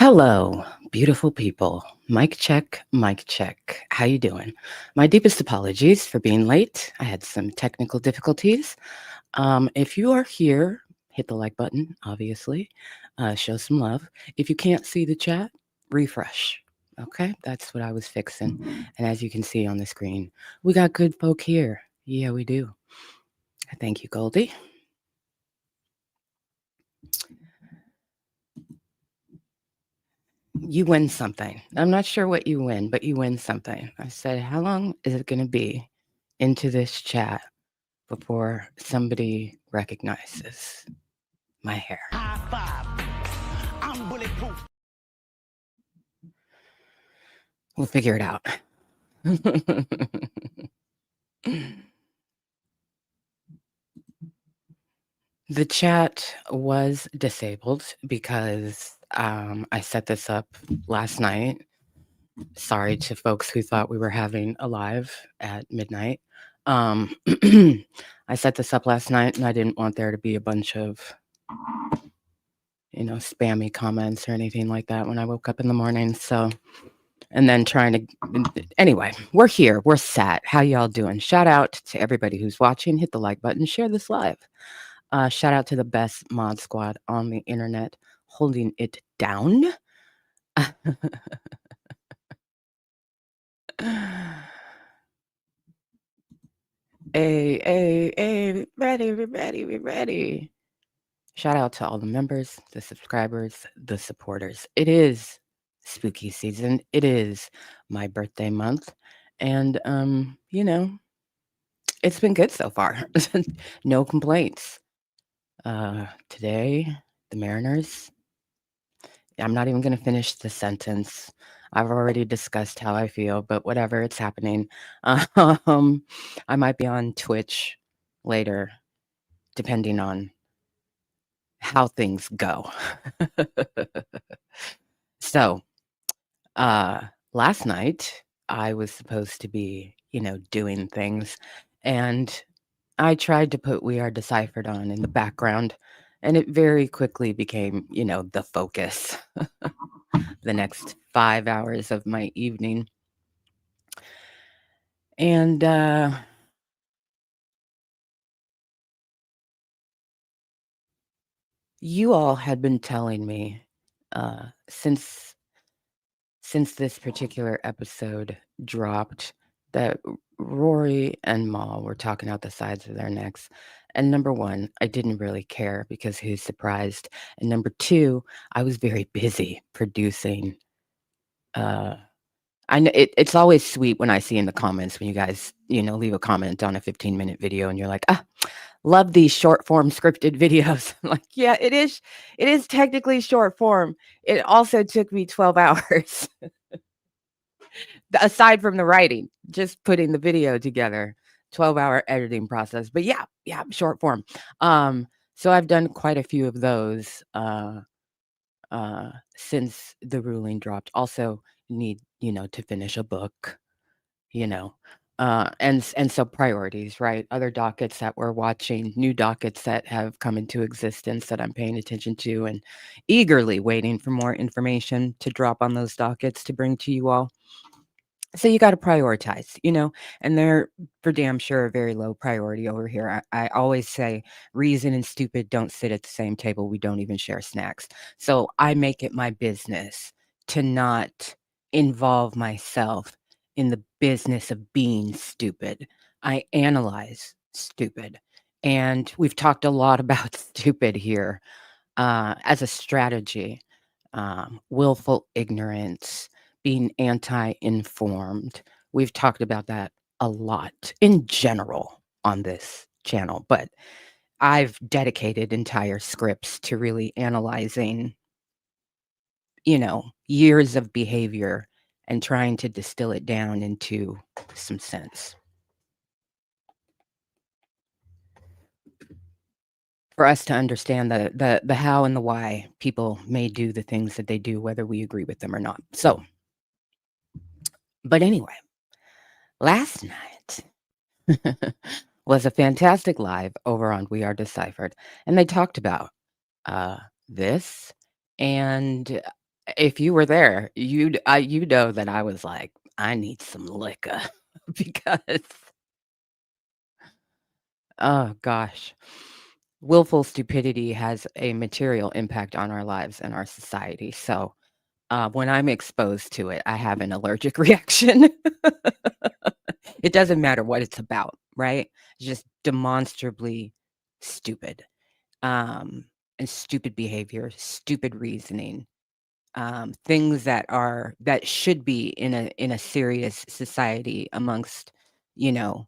Hello, beautiful people. Mic check, mic check. How you doing? My deepest apologies for being late. I had some technical difficulties. If you are here, hit the like button, obviously. Show some love. If you can't see the chat, refresh. Okay, that's what I was fixing. And as you can see on the screen, we got good folk here. Yeah, we do. Thank you, Goldie. You win something. I'm not sure what you win, but you win something. I said, how long is it going to be into this chat before somebody recognizes my hair? High five. I'm bulletproof. We'll figure it out. The chat was disabled because I set this up last night. Sorry to folks who thought we were having a live at midnight. I set this up last night and I didn't want there to be a bunch of, spammy comments or anything like that when I woke up in the morning. So, and then anyway, we're here. We're sat. How y'all doing? Shout out to everybody who's watching. Hit the like button. Share this live. Shout out to the best mod squad on the internet holding it down. Hey, ready. Shout out to all the members, the subscribers, the supporters. It is spooky season. It is my birthday month. And, it's been good so far. No complaints. Today, the Mariners, I'm not even going to finish the sentence. I've already discussed how I feel, but whatever, it's happening. I might be on Twitch later, depending on how things go. So, last night I was supposed to be, doing things, and I tried to put We Are Deciphered on in the background, and it very quickly became, the focus. The next 5 hours of my evening. And you all had been telling me since this particular episode dropped that Rory and Ma were talking out the sides of their necks. And number one, I didn't really care because who's surprised? And number two, I was very busy producing. I know it's always sweet when I see in the comments when you guys, leave a comment on a 15-minute video and you're like, love these short form scripted videos. I'm like, yeah, it is technically short form. It also took me 12 hours. Aside from the writing, just putting the video together, 12-hour editing process. But yeah, short form. So I've done quite a few of those since the ruling dropped. Also need, to finish a book, and so priorities, right? Other dockets that we're watching, new dockets that have come into existence that I'm paying attention to and eagerly waiting for more information to drop on those dockets to bring to you all. So you got to prioritize, and they're for damn sure a very low priority over here. I always say reason and stupid don't sit at the same table. We don't even share snacks. So I make it my business to not involve myself in the business of being stupid. I analyze stupid. And we've talked a lot about stupid here as a strategy, willful ignorance, being anti-informed. We've talked about that a lot in general on this channel, but I've dedicated entire scripts to really analyzing, years of behavior and trying to distill it down into some sense. For us to understand the how and the why people may do the things that they do, whether we agree with them or not. So, but anyway, last night was a fantastic live over on We Are Deciphered, and they talked about this, and If you were there, you know that I was like, "I need some liquor," because oh gosh. Willful stupidity has a material impact on our lives and our society, so, when I'm exposed to it, I have an allergic reaction. It doesn't matter what it's about, right? It's just demonstrably stupid, um, and stupid behavior, stupid reasoning, things that should be in a serious society amongst, you know,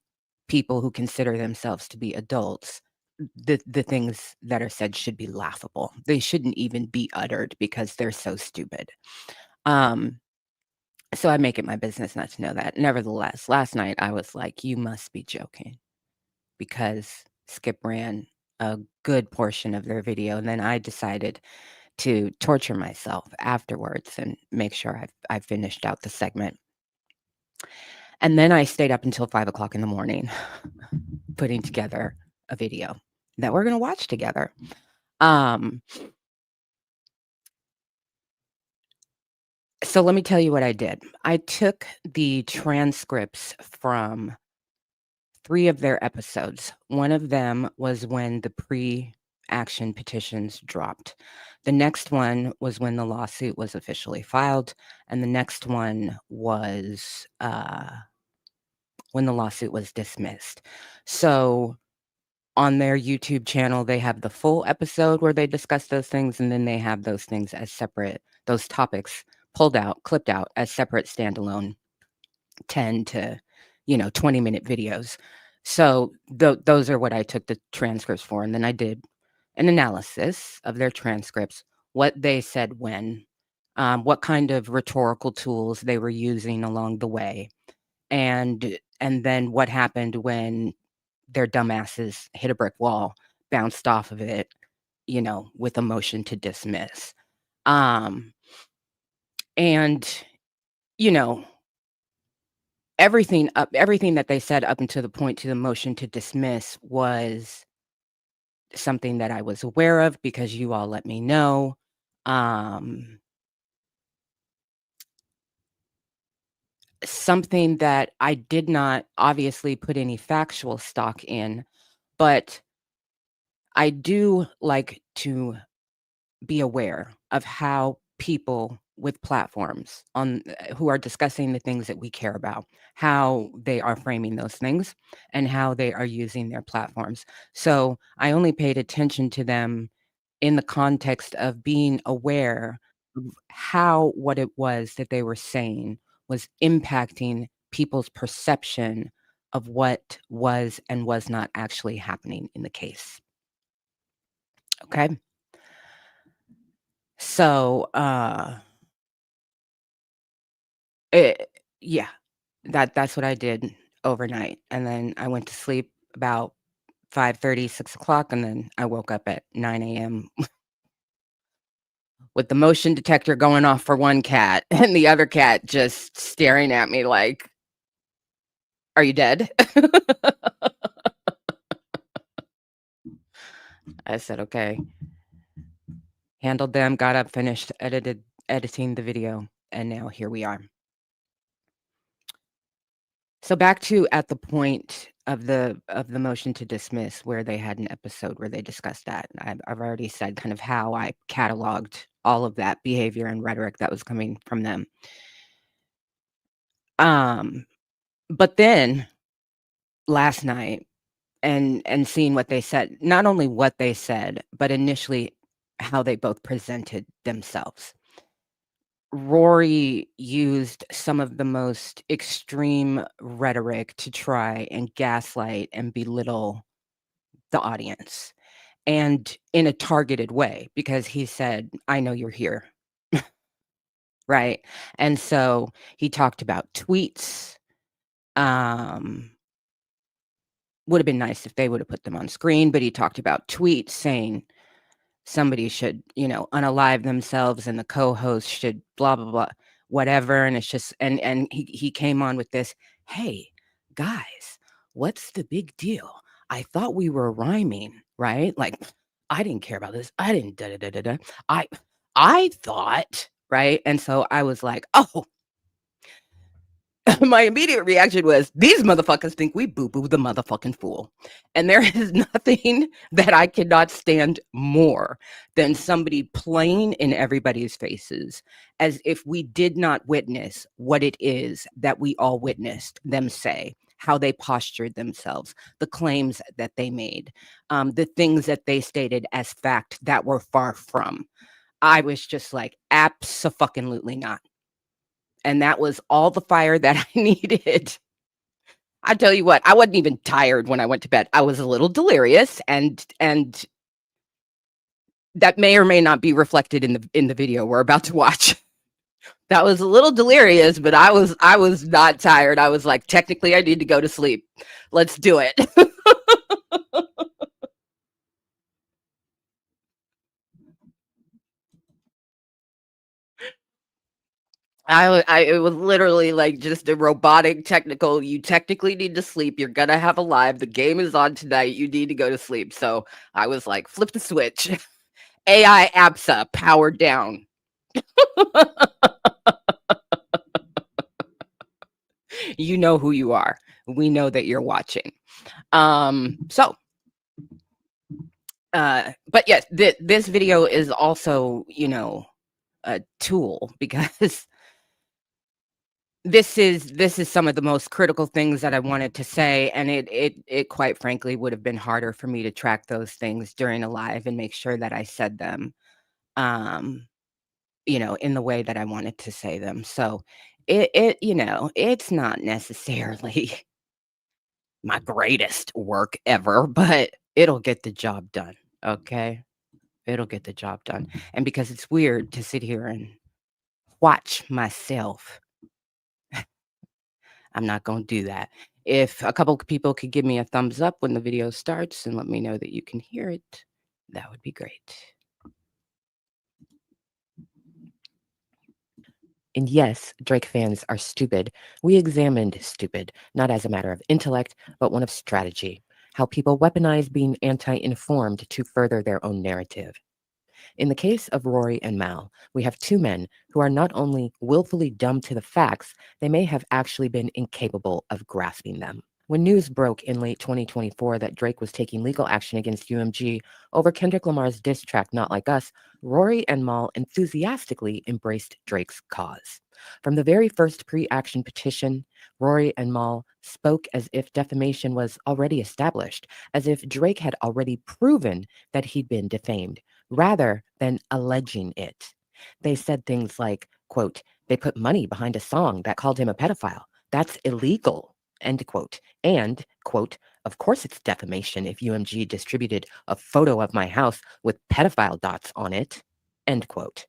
people who consider themselves to be adults. The things that are said should be laughable. They shouldn't even be uttered because they're so stupid. Um, so I make it my business not to know that. Nevertheless, last night I was like, "You must be joking," because Skip ran a good portion of their video, and then I decided to torture myself afterwards and make sure I finished out the segment. And then I stayed up until 5 o'clock in the morning putting together a video that we're gonna watch together. Um, so let me tell you what I did. I took the transcripts from 3 of their episodes. One of them was when the pre-action petitions dropped. The next one was when the lawsuit was officially filed, and the next one was, when the lawsuit was dismissed. So, on their YouTube channel, they have the full episode where they discuss those things, and then they have those things as separate those topics pulled out, clipped out as separate standalone 10 to, 20-minute videos. So, those are what I took the transcripts for, and then I did an analysis of their transcripts, what they said when, what kind of rhetorical tools they were using along the way, and then what happened when their dumbasses hit a brick wall, bounced off of it, with a motion to dismiss. Um, and, you know, everything that they said up until the point to the motion to dismiss was something that I was aware of because you all let me know. Um, Something that I did not obviously put any factual stock in, but I do like to be aware of how people with platforms who are discussing the things that we care about, how they are framing those things and how they are using their platforms. So I only paid attention to them in the context of being aware of how what it was that they were saying was impacting people's perception of what was and was not actually happening in the case. Okay. So, it yeah, that's what I did overnight, and then I went to sleep about 5:30, 6 o'clock, and then I woke up at 9 a.m. with the motion detector going off for one cat and the other cat just staring at me like, "Are you dead?" I said, "Okay." Handled them, got up, finished, editing the video, and now here we are. So back to at the point of the motion to dismiss where they had an episode where they discussed that. I've already said kind of how I cataloged all of that behavior and rhetoric that was coming from them. Um, but then last night and seeing what they said, not only what they said, but initially how they both presented themselves. Rory used some of the most extreme rhetoric to try and gaslight and belittle the audience, and in a targeted way because he said, "I know you're here." Right? And so he talked about tweets. Um, would have been nice if they would have put them on screen, but he talked about tweets saying somebody should, unalive themselves and the co-host should blah blah blah, whatever. And it's just and he came on with this, "Hey, guys, what's the big deal? I thought we were rhyming, right? Like, I didn't care about this. I didn't da da da da da. I I thought." right? And so I was like, "Oh," my immediate reaction was, "These motherfuckers think we boo-boo the motherfucking fool." And there is nothing that I cannot stand more than somebody playing in everybody's faces as if we did not witness what it is that we all witnessed them say, how they postured themselves, the claims that they made, the things that they stated as fact that were far from. I was just like, "Abso-fucking-lutely not." And that was all the fire that I needed. I tell you what, I wasn't even tired when I went to bed. I was a little delirious, and that may or may not be reflected in the video we're about to watch. That was a little delirious, but I was not tired. I was like, technically, I need to go to sleep. Let's do it. It was literally like just a robotic technical. You technically need to sleep. You're gonna have a live. The game is on tonight. You need to go to sleep. So I was like, flip the switch. AI ABSA powered down. You know who you are. We know that you're watching. So but yes, this video is also, a tool because this is some of the most critical things that I wanted to say, and it quite frankly would have been harder for me to track those things during a live and make sure that I said them, um, in the way that I wanted to say them. So it's not necessarily my greatest work ever, but it'll get the job done. Okay. It'll get the job done. And because it's weird to sit here and watch myself, I'm not going to do that. If a couple of people could give me a thumbs up when the video starts and let me know that you can hear it, that would be great. And yes, Drake fans are stupid. We examined stupid, not as a matter of intellect, but one of strategy. How people weaponize being anti informed to further their own narrative. In the case of Rory and Mal, we have two men who are not only willfully dumb to the facts, they may have actually been incapable of grasping them. When news broke in late 2024 that Drake was taking legal action against UMG over Kendrick Lamar's diss track Not Like Us, Rory and Mal enthusiastically embraced Drake's cause. From the very first pre-action petition, Rory and Mal spoke as if defamation was already established, as if Drake had already proven that he'd been defamed, rather than alleging it. They said things like, quote, "They put money behind a song that called him a pedophile. That's illegal," end quote. And, quote, "Of course it's defamation if UMG distributed a photo of my house with pedophile dots on it," end quote.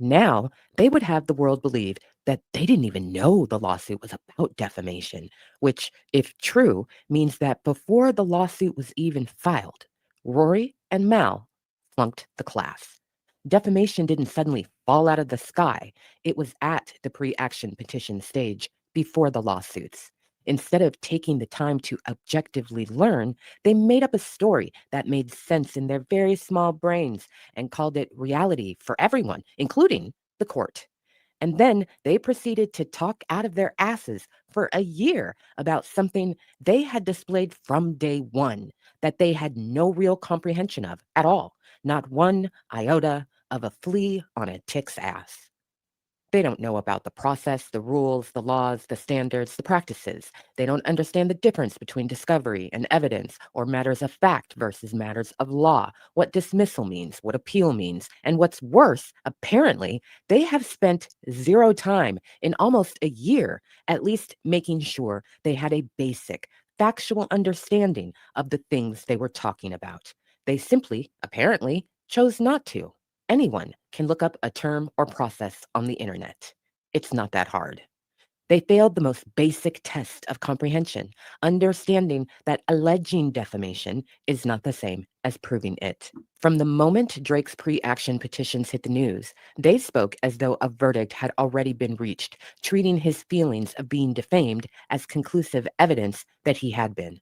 Now, they would have the world believe that they didn't even know the lawsuit was about defamation, which, if true, means that before the lawsuit was even filed, Rory and Mal flunked the class. Defamation didn't suddenly fall out of the sky. It was at the pre-action petition stage before the lawsuits. Instead of taking the time to objectively learn, they made up a story that made sense in their very small brains and called it reality for everyone, including the court. And then they proceeded to talk out of their asses for a year about something they had displayed from day one that they had no real comprehension of at all, not one iota of a flea on a tick's ass. They don't know about the process, the rules, the laws, the standards, the practices. They don't understand the difference between discovery and evidence, or matters of fact versus matters of law, what dismissal means, what appeal means, and what's worse, apparently, they have spent zero time in almost a year at least making sure they had a basic, factual understanding of the things they were talking about. They simply, apparently, chose not to. Anyone can look up a term or process on the internet. It's not that hard. They failed the most basic test of comprehension, understanding that alleging defamation is not the same as proving it. From the moment Drake's pre-action petitions hit the news, they spoke as though a verdict had already been reached, treating his feelings of being defamed as conclusive evidence that he had been.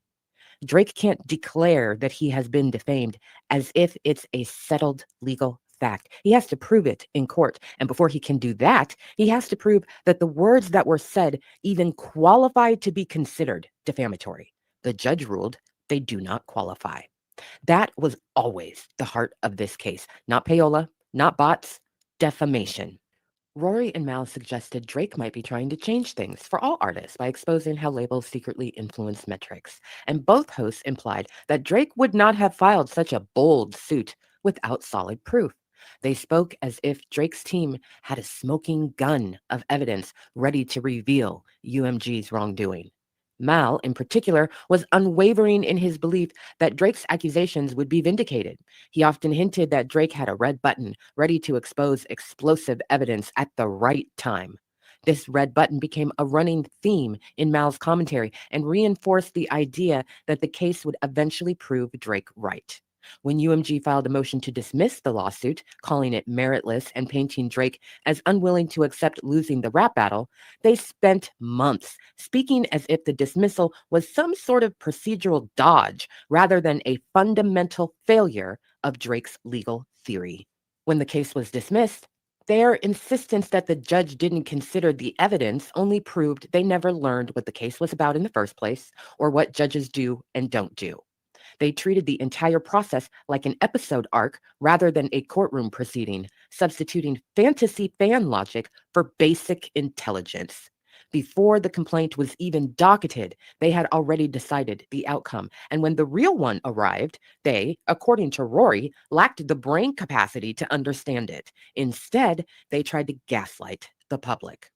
Drake can't declare that he has been defamed as if it's a settled legal fact. He has to prove it in court. And before he can do that, he has to prove that the words that were said even qualify to be considered defamatory. The judge ruled they do not qualify. That was always the heart of this case. Not payola, not bots, defamation. Rory and Mal suggested Drake might be trying to change things for all artists by exposing how labels secretly influence metrics. And both hosts implied that Drake would not have filed such a bold suit without solid proof. They spoke as if Drake's team had a smoking gun of evidence ready to reveal UMG's wrongdoing. Mal, in particular, was unwavering in his belief that Drake's accusations would be vindicated. He often hinted that Drake had a red button ready to expose explosive evidence at the right time. This red button became a running theme in Mal's commentary and reinforced the idea that the case would eventually prove Drake right. When UMG filed a motion to dismiss the lawsuit, calling it meritless and painting Drake as unwilling to accept losing the rap battle, they spent months speaking as if the dismissal was some sort of procedural dodge rather than a fundamental failure of Drake's legal theory. When the case was dismissed, their insistence that the judge didn't consider the evidence only proved they never learned what the case was about in the first place or what judges do and don't do. They treated the entire process like an episode arc rather than a courtroom proceeding, substituting fantasy fan logic for basic intelligence. Before the complaint was even docketed, they had already decided the outcome. And when the real one arrived, they, according to Rory, lacked the brain capacity to understand it. Instead, they tried to gaslight the public.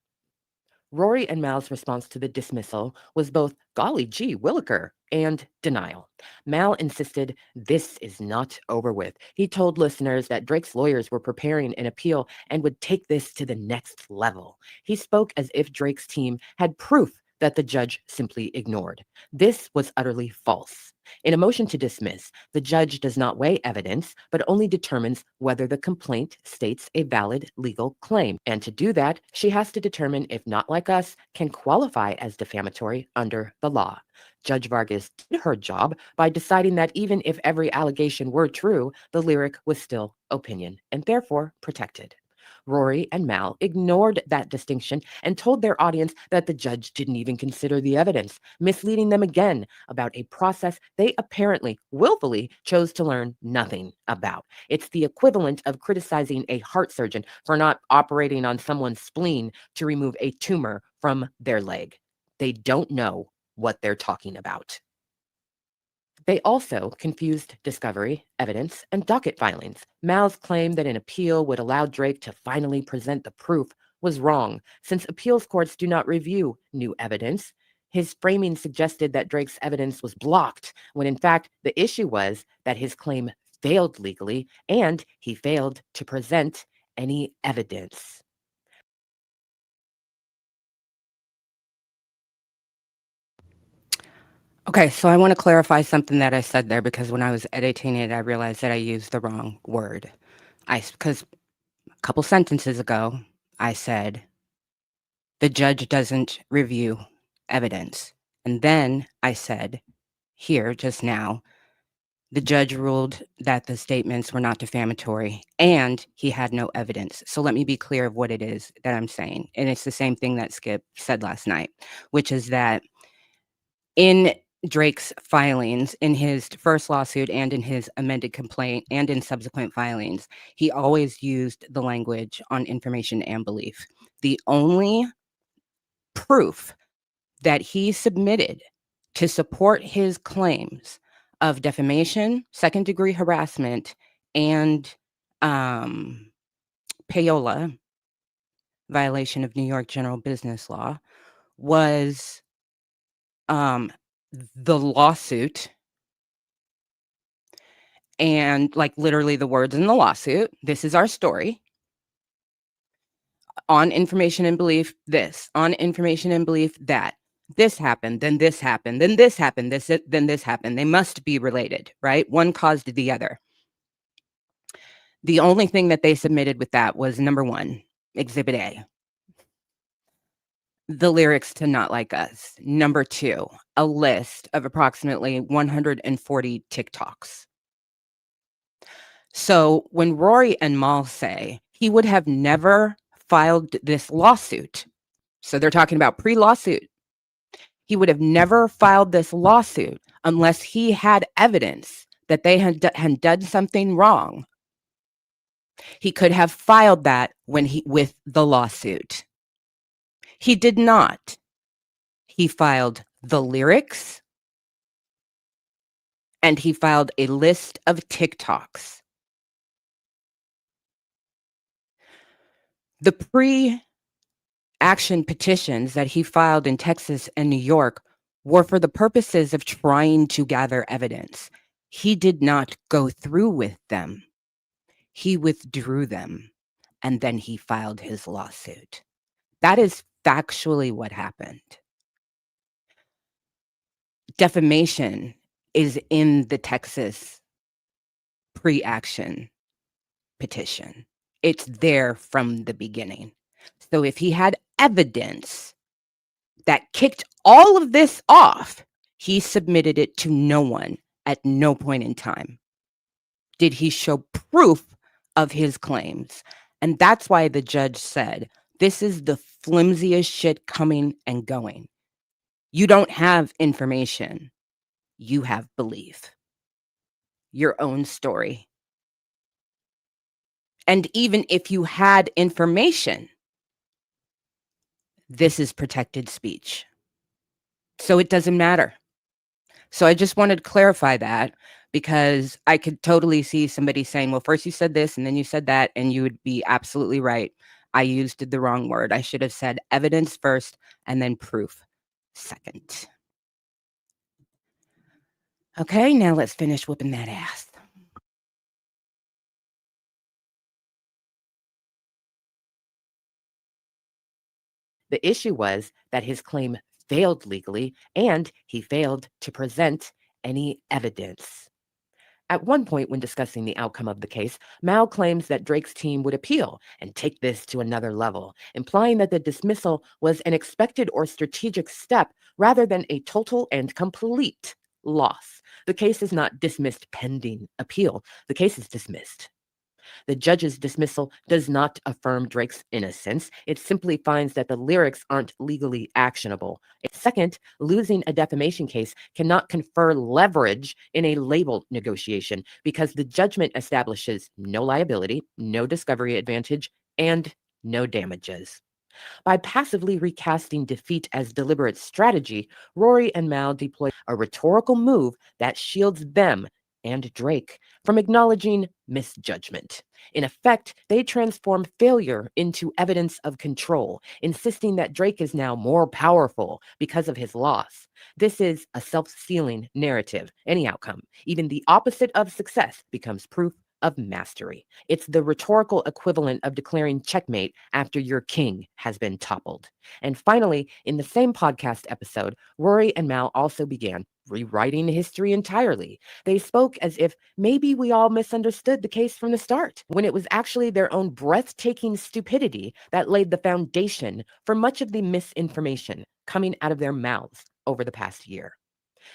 Rory and Mal's response to the dismissal was both golly gee williker and denial. Mal insisted this is not over with. He told listeners that Drake's lawyers were preparing an appeal and would take this to the next level. He spoke as if Drake's team had proof that the judge simply ignored. This was utterly false. In a motion to dismiss, the judge does not weigh evidence, but only determines whether the complaint states a valid legal claim. And to do that, she has to determine if Not Like Us can qualify as defamatory under the law. Judge Vargas did her job by deciding that even if every allegation were true, the lyric was still opinion and therefore protected. Rory and Mal ignored that distinction and told their audience that the judge didn't even consider the evidence, misleading them again about a process they apparently willfully chose to learn nothing about. It's the equivalent of criticizing a heart surgeon for not operating on someone's spleen to remove a tumor from their leg. They don't know what they're talking about. They also confused discovery, evidence, and docket filings. Mal's claim that an appeal would allow Drake to finally present the proof was wrong, since appeals courts do not review new evidence. His framing suggested that Drake's evidence was blocked, when in fact the issue was that his claim failed legally and he failed to present any evidence. Okay, so I want to clarify something that I said there because when I was editing it, I realized that I used the wrong word. Because a couple sentences ago, I said the judge doesn't review evidence. And then I said here just now, the judge ruled that the statements were not defamatory and he had no evidence. So let me be clear of what it is that I'm saying. And it's the same thing that Skip said last night, which is that in Drake's filings, in his first lawsuit and in his amended complaint and in subsequent filings, he always used the language on information and belief. The only proof that he submitted to support his claims of defamation, second-degree harassment, and payola, violation of New York general business law, was the lawsuit and like literally the words in the lawsuit. This is our story. On information and belief, this. On information and belief, that. This happened, then this happened, then this happened, then this happened. They must be related, right? One caused the other. The only thing that they submitted with that was number one, Exhibit A. The lyrics to Not Like Us. Number two, a list of approximately 140 TikToks. So when Rory and Mal say he would have never filed this lawsuit, so they're talking about pre-lawsuit, he would have never filed this lawsuit unless he had evidence that they had done something wrong. He could have filed that with the lawsuit. He did not. He filed the lyrics and he filed a list of TikToks. The pre-action petitions that he filed in Texas and New York were for the purposes of trying to gather evidence. He did not go through with them. He withdrew them, and then he filed his lawsuit. That is factually what happened. Defamation is in the Texas pre-action petition. It's there from the beginning. So if he had evidence that kicked all of this off, he submitted it to no one at no point in time. Did he show proof of his claims? And that's why the judge said, this is the flimsiest shit coming and going. You don't have information. You have belief. Your own story. And even if you had information, this is protected speech. So it doesn't matter. So I just wanted to clarify that because I could totally see somebody saying, well, first you said this and then you said that, and you would be absolutely right. I used the wrong word. I should have said evidence first and then proof second. Okay, now let's finish whooping that ass. The issue was that his claim failed legally and he failed to present any evidence. At one point, when discussing the outcome of the case, Mal claims that Drake's team would appeal and take this to another level, implying that the dismissal was an expected or strategic step rather than a total and complete loss. The case is not dismissed pending appeal. The case is dismissed. The judge's dismissal does not affirm Drake's innocence. It simply finds that the lyrics aren't legally actionable. Second, losing a defamation case cannot confer leverage in a label negotiation because the judgment establishes no liability, no discovery advantage, and no damages. By passively recasting defeat as deliberate strategy, Rory and Mal deploy a rhetorical move that shields them and Drake from acknowledging misjudgment. In effect, they transform failure into evidence of control, insisting that Drake is now more powerful because of his loss. This is a self-sealing narrative. Any outcome, even the opposite of success, becomes proof of mastery. It's the rhetorical equivalent of declaring checkmate after your king has been toppled. And finally, in the same podcast episode, Rory and Mal also began rewriting history entirely. They spoke as if maybe we all misunderstood the case from the start, when it was actually their own breathtaking stupidity that laid the foundation for much of the misinformation coming out of their mouths over the past year.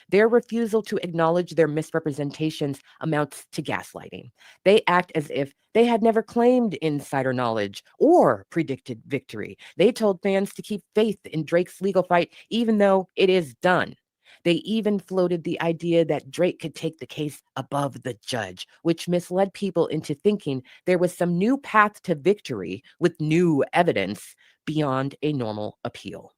Their refusal to acknowledge their misrepresentations amounts to gaslighting. They act as if they had never claimed insider knowledge or predicted victory. They told fans to keep faith in Drake's legal fight, even though it is done. They even floated the idea that Drake could take the case above the judge, which misled people into thinking there was some new path to victory with new evidence beyond a normal appeal.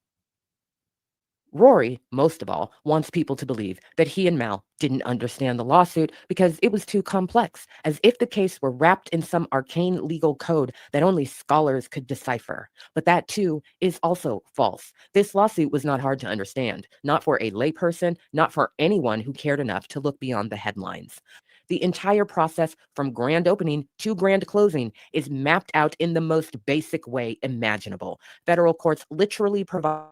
Rory, most of all, wants people to believe that he and Mal didn't understand the lawsuit because it was too complex, as if the case were wrapped in some arcane legal code that only scholars could decipher. But that, too, is also false. This lawsuit was not hard to understand, not for a layperson, not for anyone who cared enough to look beyond the headlines. The entire process from grand opening to grand closing is mapped out in the most basic way imaginable. Federal courts literally provide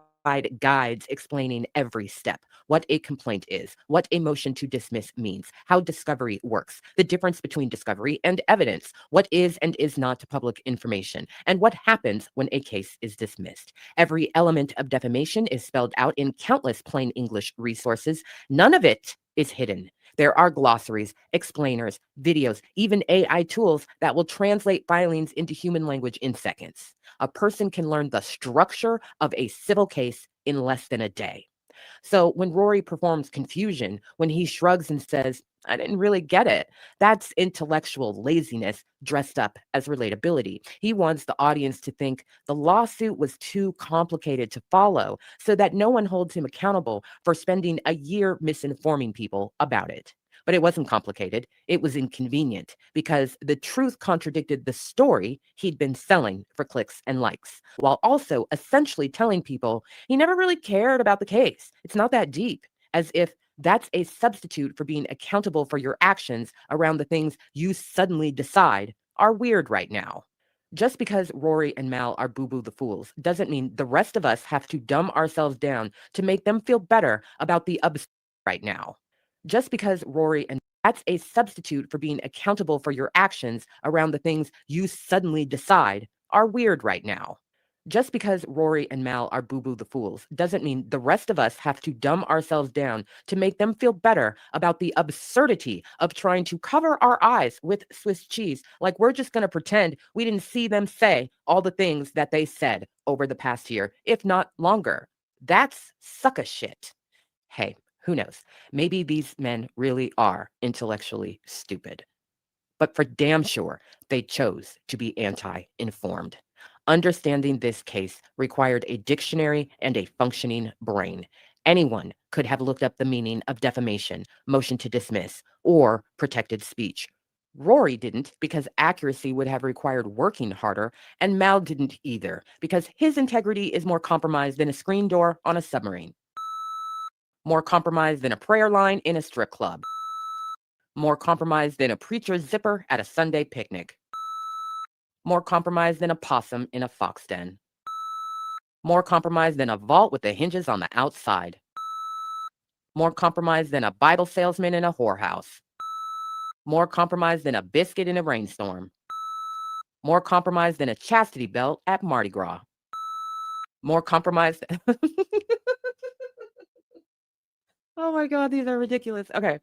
guides explaining every step: what a complaint is, what a motion to dismiss means, how discovery works, the difference between discovery and evidence, what is and is not public information, and what happens when a case is dismissed. Every element of defamation is spelled out in countless plain English resources. None of it is hidden. There are glossaries, explainers, videos, even AI tools that will translate filings into human language in seconds. A person can learn the structure of a civil case in less than a day. So when Rory performs confusion, when he shrugs and says, I didn't really get it, that's intellectual laziness dressed up as relatability. He wants the audience to think the lawsuit was too complicated to follow so that no one holds him accountable for spending a year misinforming people about it. But it wasn't complicated. It was inconvenient because the truth contradicted the story he'd been selling for clicks and likes, while also essentially telling people he never really cared about the case. It's not that deep, as if that's a substitute for being accountable for your actions around the things you suddenly decide are weird right now. Just because Rory and Mal are boo boo the fools doesn't mean the rest of us have to dumb ourselves down to make them feel better about the absurd right now. Just because Rory and that's a substitute for being accountable for your actions around the things you suddenly decide are weird right now. Just because Rory and Mal are boo boo the fools doesn't mean the rest of us have to dumb ourselves down to make them feel better about the absurdity of trying to cover our eyes with Swiss cheese, like we're just going to pretend we didn't see them say all the things that they said over the past year, if not longer. That's sucka shit. Hey, who knows? Maybe these men really are intellectually stupid. But for damn sure, they chose to be anti informed. Understanding this case required a dictionary and a functioning brain. Anyone could have looked up the meaning of defamation, motion to dismiss, or protected speech. Rory didn't because accuracy would have required working harder, and Mal didn't either because his integrity is more compromised than a screen door on a submarine, more compromised than a prayer line in a strip club, more compromised than a preacher's zipper at a Sunday picnic, more compromised than a possum in a fox den, more compromised than a vault with the hinges on the outside, more compromised than a Bible salesman in a whorehouse, more compromised than a biscuit in a rainstorm, more compromised than a chastity belt at Mardi Gras, more compromised. Oh my God, these are ridiculous. Okay.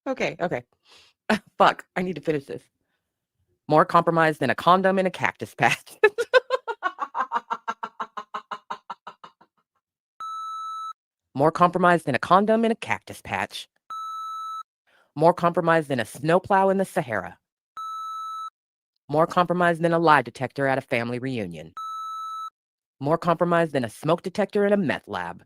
Okay. Fuck, I need to finish this. More compromised than a condom in a cactus patch. More compromised than a condom in a cactus patch. More compromised than a snowplow in the Sahara. More compromised than a lie detector at a family reunion. More compromised than a smoke detector in a meth lab.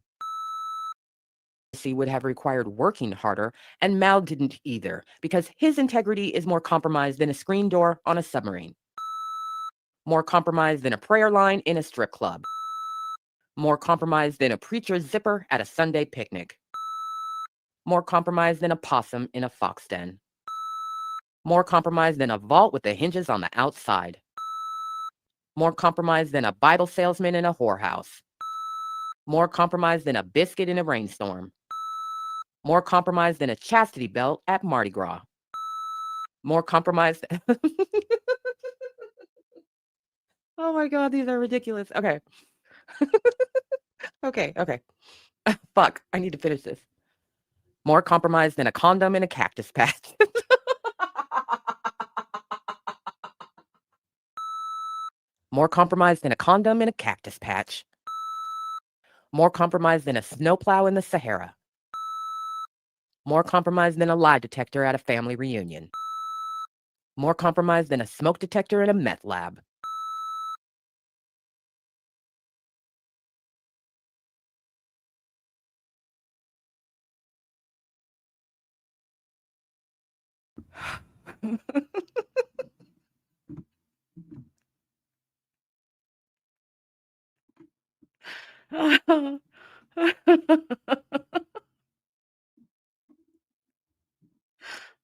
Would have required working harder, and Mal didn't either because his integrity is more compromised than a screen door on a submarine. More compromised than a prayer line in a strip club. More compromised than a preacher's zipper at a Sunday picnic. More compromised than a possum in a fox den. More compromised than a vault with the hinges on the outside. More compromised than a Bible salesman in a whorehouse. More compromised than a biscuit in a rainstorm. More compromised than a chastity belt at Mardi Gras. More compromised. Oh my God, these are ridiculous. Okay. Okay. Fuck, I need to finish this. More compromised than a condom in a cactus patch. More compromised than a condom in a cactus patch. More compromised than a snowplow in the Sahara. More compromised than a lie detector at a family reunion. More compromised than a smoke detector in a meth lab.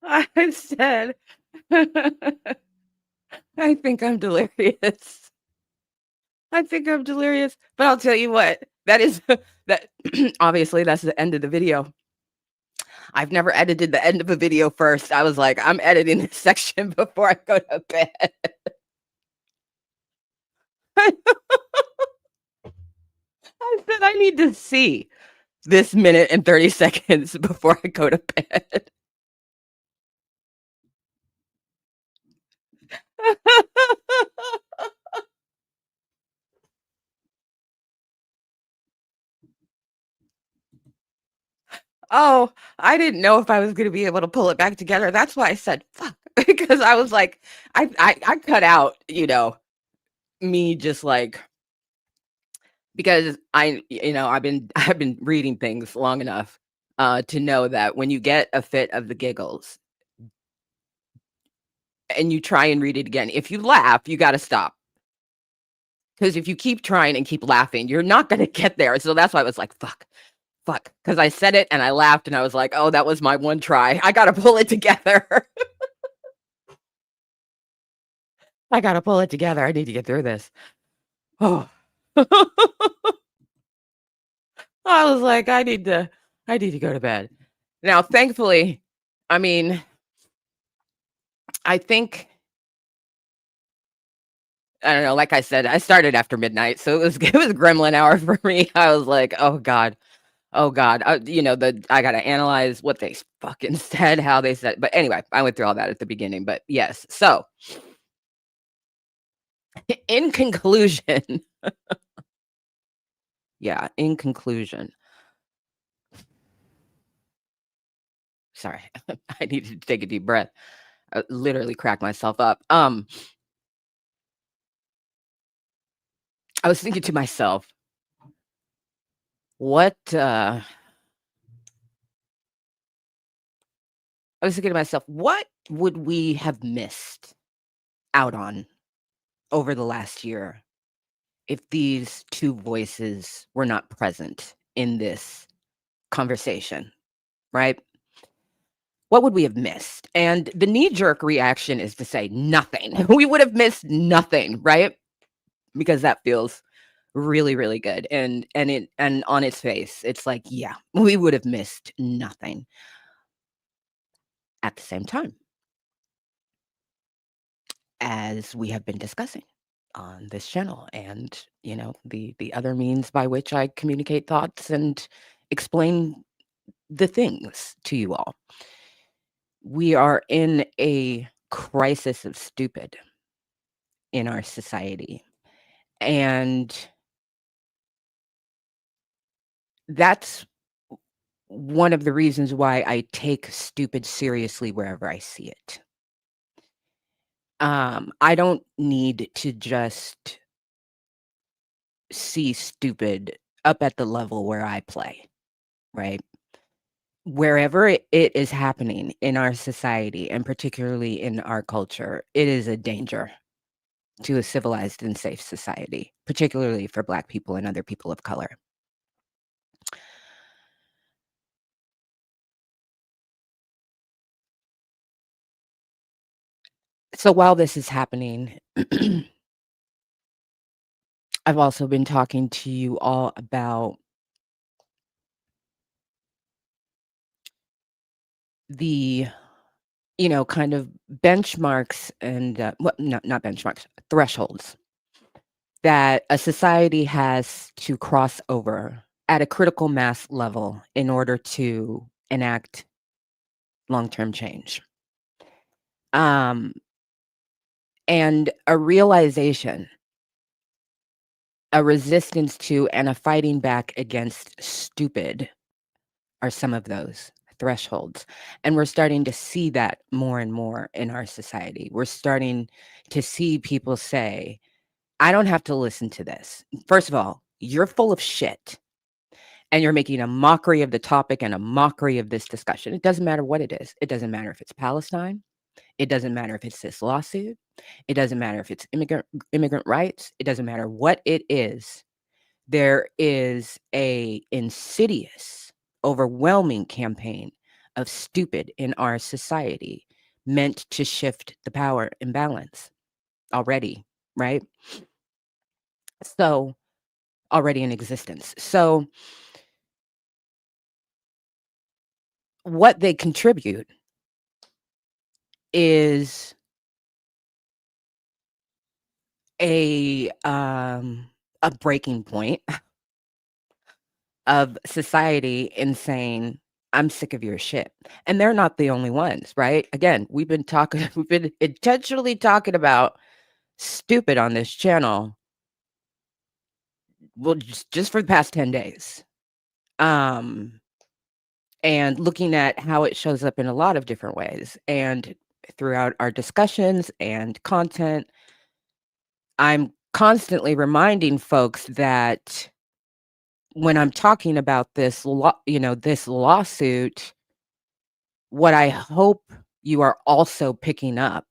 I said, I think I'm delirious. I think I'm delirious, but I'll tell you what, that is that obviously that's the end of the video. I've never edited the end of a video first. I was like, I'm editing this section before I go to bed. I said I need to see this minute and 30 seconds before I go to bed. Oh, I didn't know if I was gonna be able to pull it back together. That's why I said, "Fuck," because I was like, I cut out, me just like because I've been I've been reading things long enough, to know that when you get a fit of the giggles and you try and read it again, if you laugh, you gotta stop. Because if you keep trying and keep laughing, you're not gonna get there. So that's why I was like, fuck. Because I said it and I laughed and I was like, oh, that was my one try. I gotta pull it together. I gotta pull it together. I need to get through this. Oh. I was like, I need to go to bed. Now, thankfully, I mean, I think I don't know, like I said, I started after midnight, so it was it was gremlin hour for me. I was like, "Oh god. Oh god." I gotta analyze what they fucking said, how they said, but anyway, I went through all that at the beginning, but yes. So, in conclusion yeah, in conclusion sorry, I needed to take a deep breath. I literally cracked myself up. I was thinking to myself, what, I was thinking to myself, what would we have missed out on over the last year if these two voices were not present in this conversation, right? What would we have missed? And the knee-jerk reaction is to say nothing. We would have missed nothing, right? Because that feels really, really good. And on its face, it's like, yeah, we would have missed nothing. At the same time, as we have been discussing on this channel and, the other means by which I communicate thoughts and explain the things to you all. We are in a crisis of stupid in our society. And that's one of the reasons why I take stupid seriously wherever I see it. I don't need to just see stupid up at the level where I play, right? Wherever it is happening in our society, and particularly in our culture, it is a danger to a civilized and safe society, particularly for Black people and other people of color. So while this is happening, I've also been talking to you all about the, kind of benchmarks and, well, not benchmarks, thresholds that a society has to cross over at a critical mass level in order to enact long-term change. And a realization, a resistance to, and a fighting back against stupid are some of those thresholds. And we're starting to see that more and more in our society. We're starting to see people say, I don't have to listen to this. First of all, you're full of shit. And you're making a mockery of the topic and a mockery of this discussion. It doesn't matter what it is. It doesn't matter if it's Palestine. It doesn't matter if it's this lawsuit. It doesn't matter if it's immigrant rights. It doesn't matter what it is. There is a insidious, overwhelming campaign of stupid in our society meant to shift the power imbalance already, right? So already in existence. So what they contribute is a breaking point of society in saying, I'm sick of your shit. And they're not the only ones, right? Again, we've been intentionally talking about stupid on this channel. Well, just for the past 10 days. And looking at how it shows up in a lot of different ways. And throughout our discussions and content, I'm constantly reminding folks that when I'm talking about this this lawsuit, what I hope you are also picking up,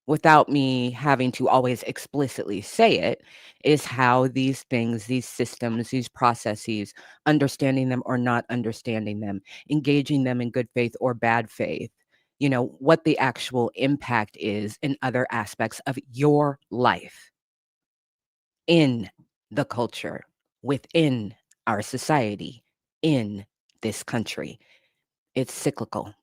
without me having to always explicitly say it, is how these things, these systems, these processes, understanding them or not understanding them, engaging them in good faith or bad faith, what the actual impact is in other aspects of your life, in the culture, within our society, in this country. It's cyclical.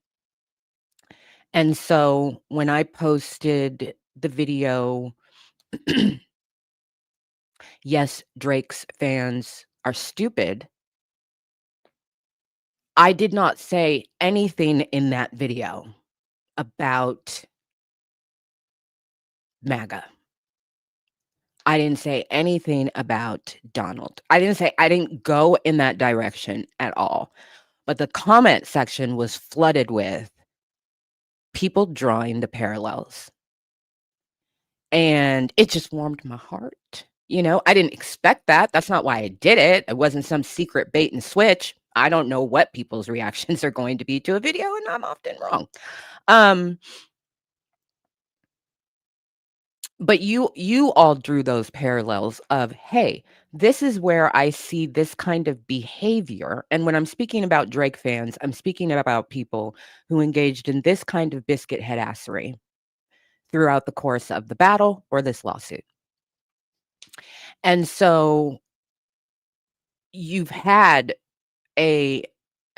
And so when I posted the video, yes, Drake's fans are stupid, I did not say anything in that video about MAGA. I didn't say anything about Donald. I didn't go in that direction at all. But the comment section was flooded with people drawing the parallels. And it just warmed my heart. I didn't expect that. That's not why I did it. It wasn't some secret bait and switch. I don't know what people's reactions are going to be to a video, and I'm often wrong. But you all drew those parallels of, hey, this is where I see this kind of behavior. And when I'm speaking about Drake fans, I'm speaking about people who engaged in this kind of biscuit headassery throughout the course of the battle or this lawsuit. And so you've had a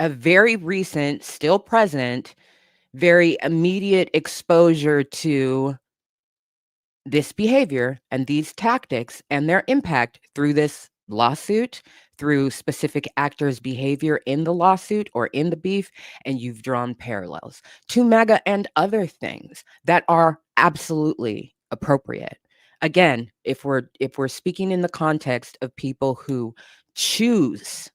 very recent, still present, very immediate exposure to this behavior and these tactics and their impact through this lawsuit, through specific actors' behavior in the lawsuit or in the beef, and you've drawn parallels to MAGA and other things that are absolutely appropriate. Again, if we're speaking in the context of people who choose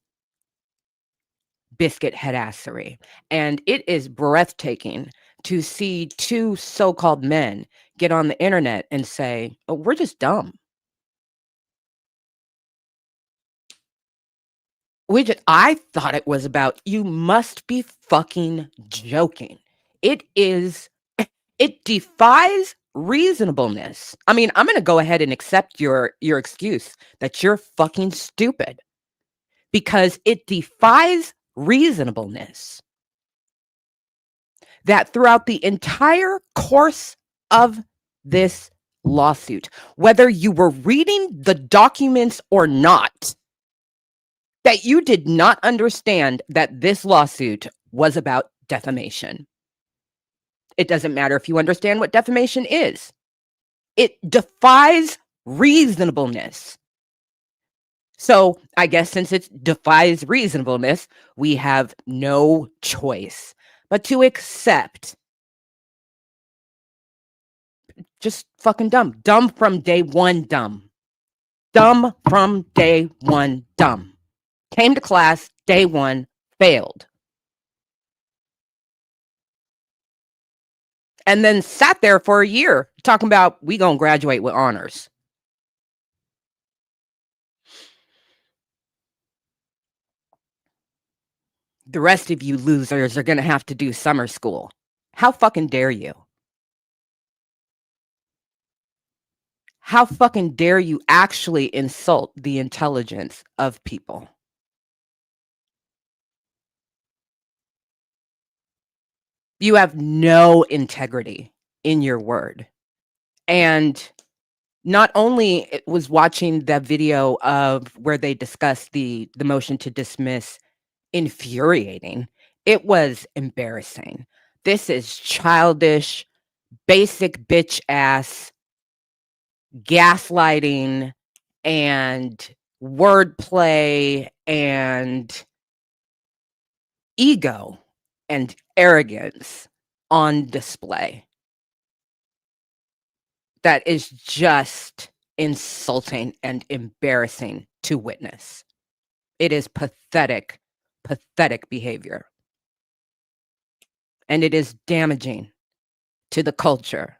biscuit headassery, and it is breathtaking to see two so-called men get on the internet and say, oh, we're just dumb. I thought it was about, you must be fucking joking. It defies reasonableness. I mean, I'm going to go ahead and accept your excuse that you're fucking stupid, because it defies reasonableness that throughout the entire course of this lawsuit, whether you were reading the documents or not, that you did not understand that this lawsuit was about defamation. It doesn't matter if you understand what defamation is. It defies reasonableness. So I guess since it defies reasonableness, we have no choice but to accept. Just fucking dumb. Dumb from day one, dumb. Dumb from day one, dumb. Came to class, day one, failed. And then sat there for a year talking about, we gonna graduate with honors. The rest of you losers are gonna have to do summer school. How fucking dare you? How fucking dare you actually insult the intelligence of people? You have no integrity in your word. And not only was watching the video of where they discussed the motion to dismiss infuriating, it was embarrassing. This is childish, basic bitch ass gaslighting and wordplay and ego and arrogance on display that is just insulting and embarrassing to witness. It is pathetic, pathetic behavior. And it is damaging to the culture.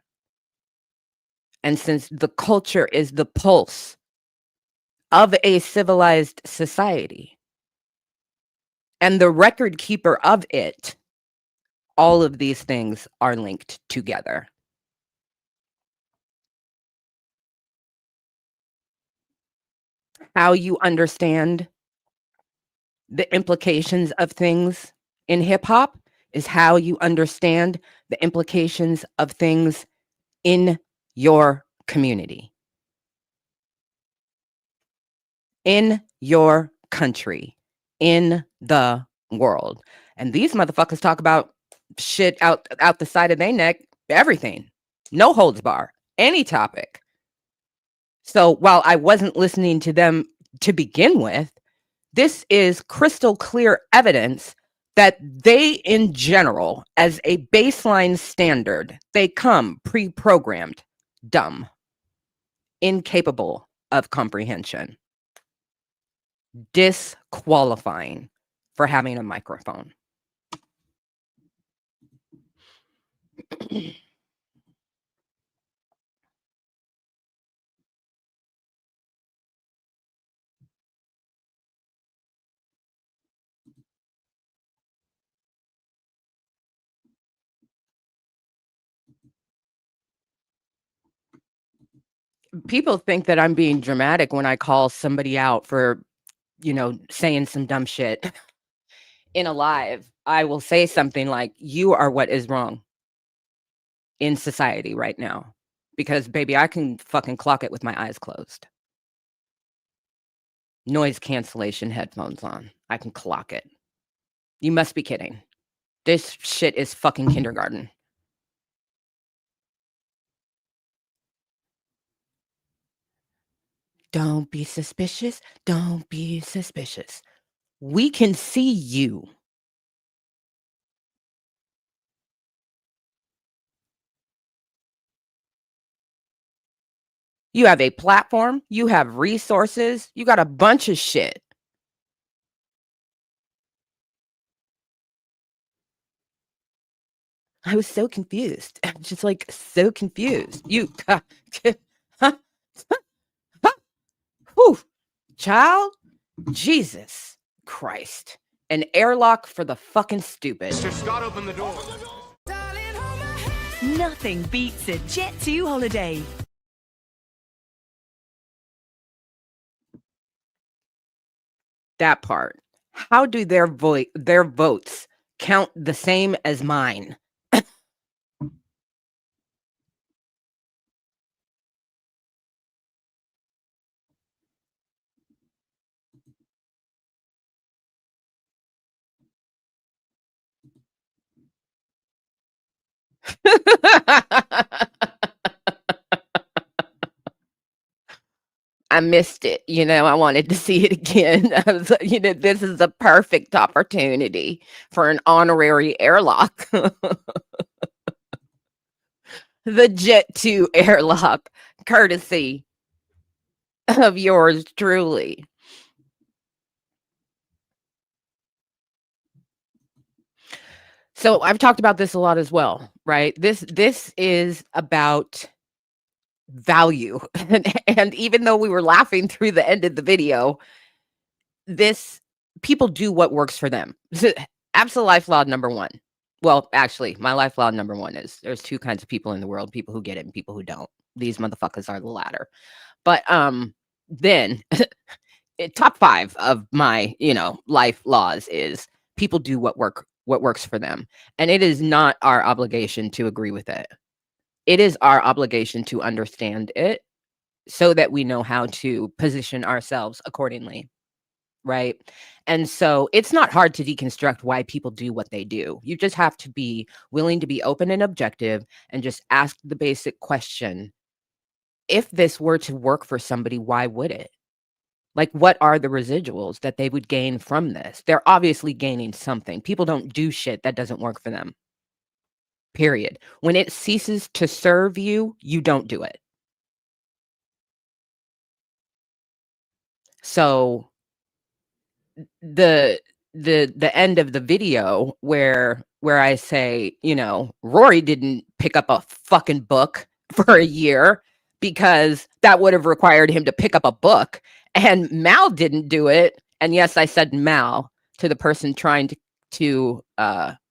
And since the culture is the pulse of a civilized society and the record keeper of it, all of these things are linked together. How you understand the implications of things in hip hop is how you understand the implications of things in your community, in your country, in the world. And these motherfuckers talk about shit out the side of their neck, everything, no holds bar, any topic. So while I wasn't listening to them to begin with, this is crystal clear evidence that they, in general, as a baseline standard, they come pre-programmed, dumb, incapable of comprehension, disqualifying for having a microphone. People think that I'm being dramatic when I call somebody out for, saying some dumb shit in a live. I will say something like, you are what is wrong in society right now. Because, baby, I can fucking clock it with my eyes closed. Noise cancellation headphones on. I can clock it. You must be kidding. This shit is fucking kindergarten. Don't be suspicious. Don't be suspicious. We can see you. You have a platform. You have resources. You got a bunch of shit. I was so confused. I'm just like so confused. Whew, child, Jesus Christ. An airlock for the fucking stupid. Mr. Scott, open the door. Nothing beats a Jet 2 holiday. That part. How do their votes count the same as mine? I missed it. I wanted to see it again. This is a perfect opportunity for an honorary airlock. The Jet 2 airlock, courtesy of yours truly. So I've talked about this a lot as well, right? This is about value. And even though we were laughing through the end of the video, people do what works for them. Absa life law number 1. Well, actually, my life law number 1 is there's 2 kinds of people in the world, people who get it and people who don't. These motherfuckers are the latter. But then top 5 of my, life laws is people do what works for them. And it is not our obligation to agree with it. It is our obligation to understand it so that we know how to position ourselves accordingly. Right. And so it's not hard to deconstruct why people do what they do. You just have to be willing to be open and objective and just ask the basic question. If this were to work for somebody, why would it? Like, what are the residuals that they would gain from this? They're obviously gaining something. People don't do shit that doesn't work for them. Period. When it ceases to serve you, you don't do it. So the the end of the video where I say, you know, Rory didn't pick up a fucking book for a year because that would have required him to pick up a book, and Mal didn't do it. And yes, I said Mal to the person trying to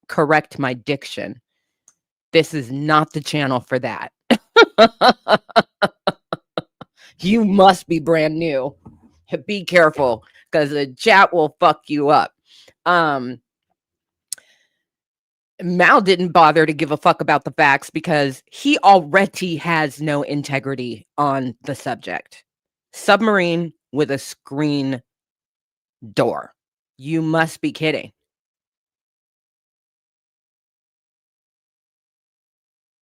correct my diction. This is not the channel for that. You must be brand new. Be careful, because the chat will fuck you up. Mal didn't bother to give a fuck about the facts because he already has no integrity on the subject. Submarine with a screen door. You must be kidding.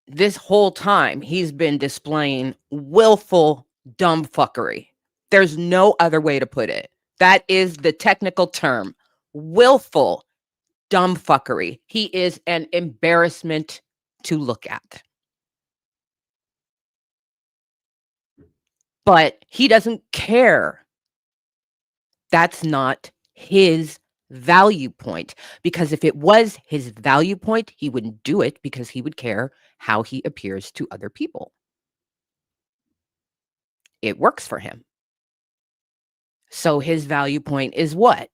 This whole time, he's been displaying willful dumbfuckery. There's no other way to put it. That is the technical term. Willful dumbfuckery. He is an embarrassment to look at. But he doesn't care. That's not his value point. Because if it was his value point, he wouldn't do it, because he would care how he appears to other people. It works for him. So his value point is what?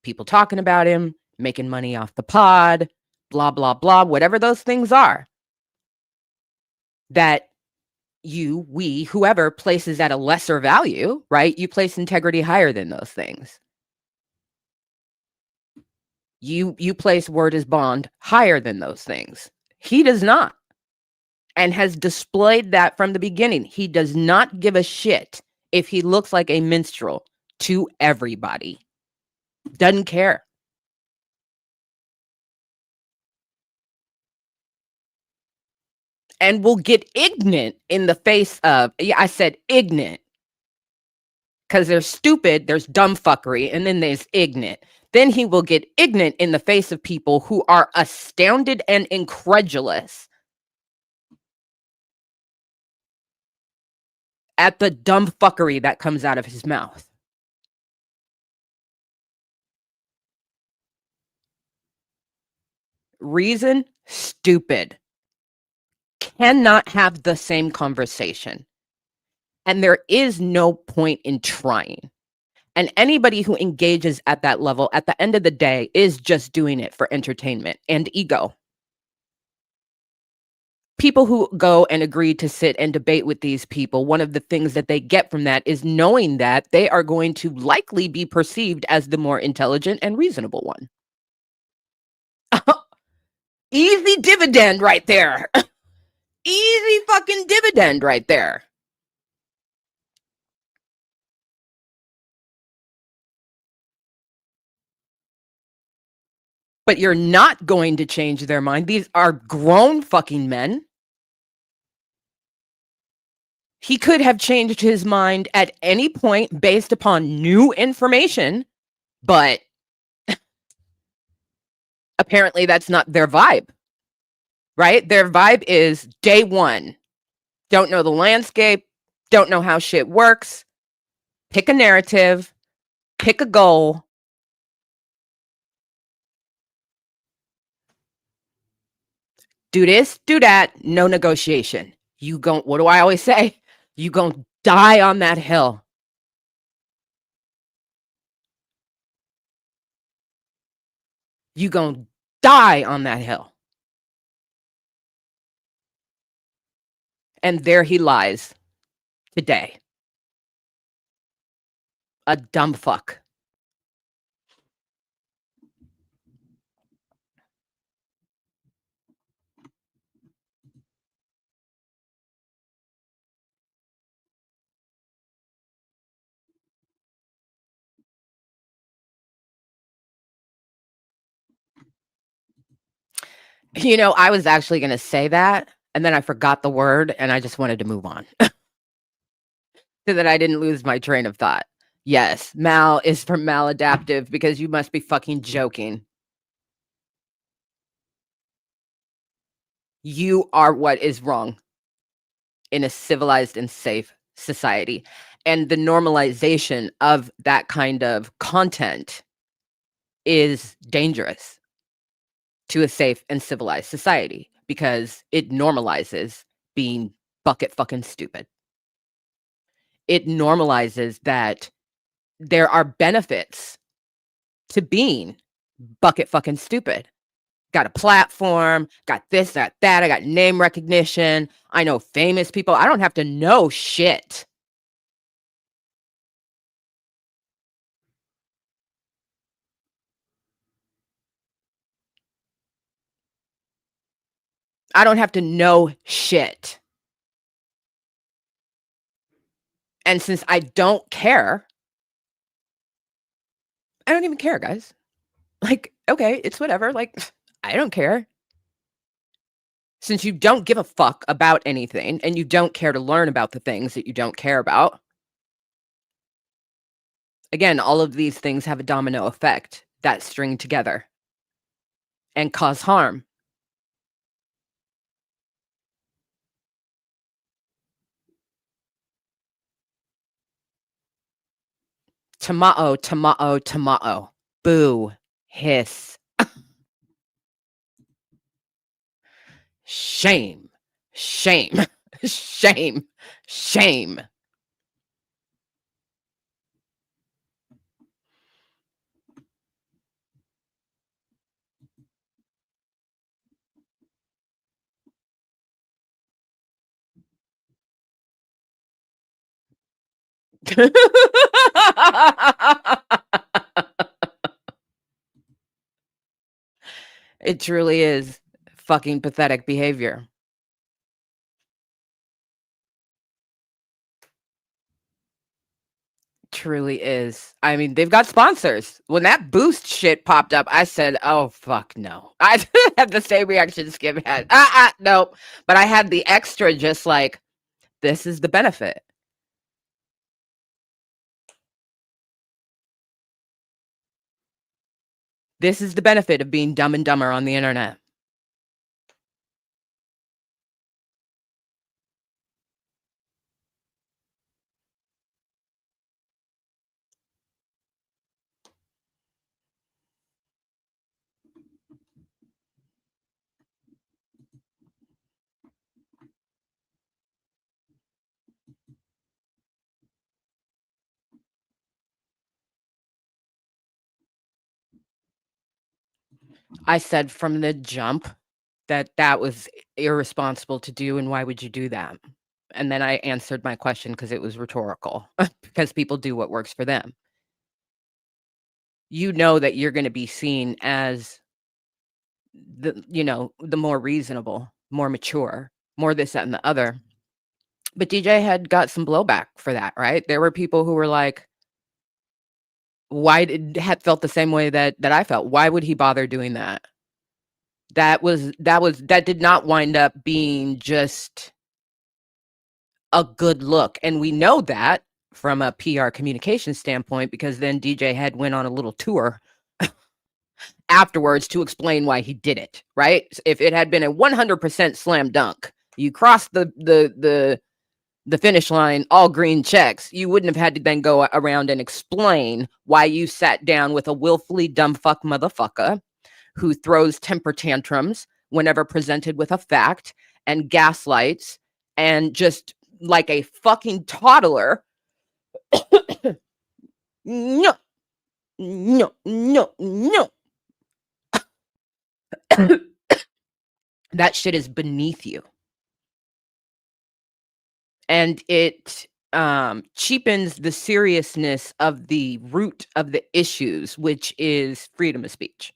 People talking about him, making money off the pod, blah, blah, blah, whatever those things are. That you, we, whoever places at a lesser value, right? You place integrity higher than those things. You place word as bond higher than those things. He does not, and has displayed that from the beginning. He does not give a shit if he looks like a minstrel to everybody. Doesn't care. And will get ignorant in the face of, yeah, I said ignorant, because there's stupid, there's dumb fuckery, and then there's ignorant. Then he will get ignorant in the face of people who are astounded and incredulous at the dumb fuckery that comes out of his mouth. Reason, stupid. Cannot have the same conversation. And there is no point in trying. And anybody who engages at that level, at the end of the day, is just doing it for entertainment and ego. People who go and agree to sit and debate with these people, one of the things that they get from that is knowing that they are going to likely be perceived as the more intelligent and reasonable one. Easy dividend right there. Easy fucking dividend right there. But you're not going to change their mind. These are grown fucking men. He could have changed his mind at any point based upon new information, but apparently that's not their vibe, right? Their vibe is day one. Don't know the landscape, don't know how shit works. Pick a narrative, pick a goal. Do this, do that, no negotiation. You gon' what do I always say? You gon' die on that hill. You gon' die on that hill. And there he lies today. A dumb fuck. You know, I was actually going to say that, and then I forgot the word, and I just wanted to move on so that I didn't lose my train of thought. Yes, mal is for maladaptive because you must be fucking joking. You are what is wrong in a civilized and safe society. And the normalization of that kind of content is dangerous to a safe and civilized society because it normalizes being bucket fucking stupid. It normalizes that there are benefits to being bucket fucking stupid. Got a platform, got this, that, I got name recognition. I know famous people. I don't have to know shit. I don't have to know shit. And since I don't care, I don't even care, guys. Like, okay, it's whatever. Like, I don't care. Since you don't give a fuck about anything and you don't care to learn about the things that you don't care about, again, all of these things have a domino effect that string together and cause harm. Tamao, tamao, tamao. Boo. Hiss. Shame. Shame. Shame. Shame. It truly is fucking pathetic behavior. Truly is. I mean, they've got sponsors. When that Boost shit popped up, I said, "Oh fuck no." I had the same reaction Skip had. Nope. But I had the extra just like, this is the benefit. This is the benefit of being dumb and dumber on the internet. I said from the jump that that was irresponsible to do, and why would you do that? And then I answered my question because it was rhetorical, because people do what works for them. You know that you're gonna be seen as the more reasonable, more mature, more this, that, and the other. But DJ had got some blowback for that, right? There were people who were like, why had felt the same way that I felt. Why would he bother doing that? That did not wind up being just a good look. And we know that from a PR communication standpoint, because then DJ had went on a little tour afterwards to explain why he did it, right? If it had been a 100% slam dunk, you crossed the finish line, all green checks, you wouldn't have had to then go around and explain why you sat down with a willfully dumb fuck motherfucker who throws temper tantrums whenever presented with a fact and gaslights and just like a fucking toddler. No, no, no, no. That shit is beneath you. And it cheapens the seriousness of the root of the issues, which is freedom of speech,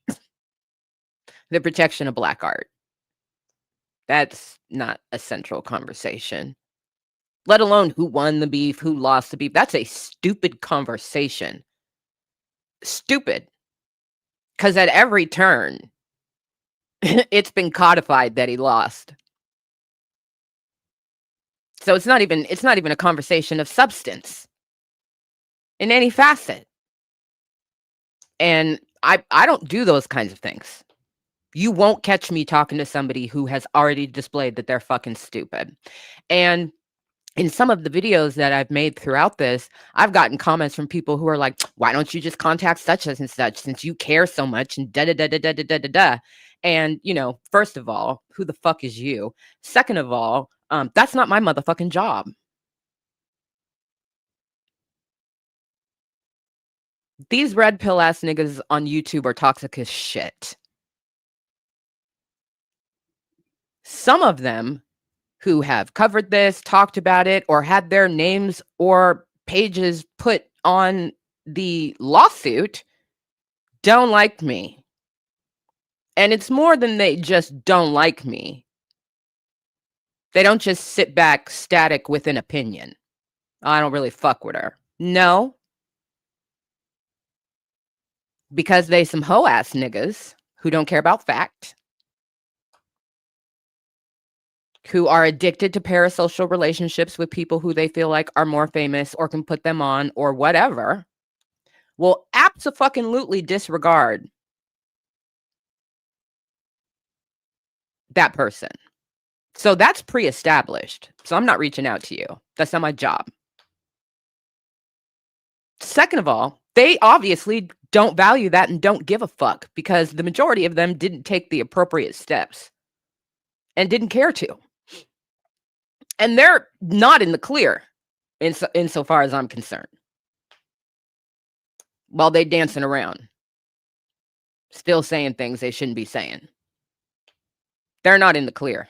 the protection of Black art. That's not a central conversation, let alone who won the beef, who lost the beef. That's a stupid conversation. Stupid. Because at every turn, it's been codified that he lost. So it's not even a conversation of substance. in any facet. And I don't do those kinds of things. You won't catch me talking to somebody who has already displayed that they're fucking stupid. And in some of the videos that I've made throughout this, I've gotten comments from people who are like, "Why don't you just contact such and such since you care so much?" And da da da da da da da da da. And first of all, who the fuck is you? Second of all, that's not my motherfucking job. These red pill ass niggas on YouTube are toxic as shit. Some of them who have covered this, talked about it, or had their names or pages put on the lawsuit don't like me. And it's more than they just don't like me. They don't just sit back static with an opinion. I don't really fuck with her. No. Because they some hoe ass niggas who don't care about fact, who are addicted to parasocial relationships with people who they feel like are more famous or can put them on or whatever, will abso-fucking-lutely disregard that person. So that's pre-established. So I'm not reaching out to you. That's not my job. Second of all, they obviously don't value that and don't give a fuck because the majority of them didn't take the appropriate steps and didn't care to. And they're not in the clear insofar as I'm concerned. While they dancing around, still saying things they shouldn't be saying. They're not in the clear.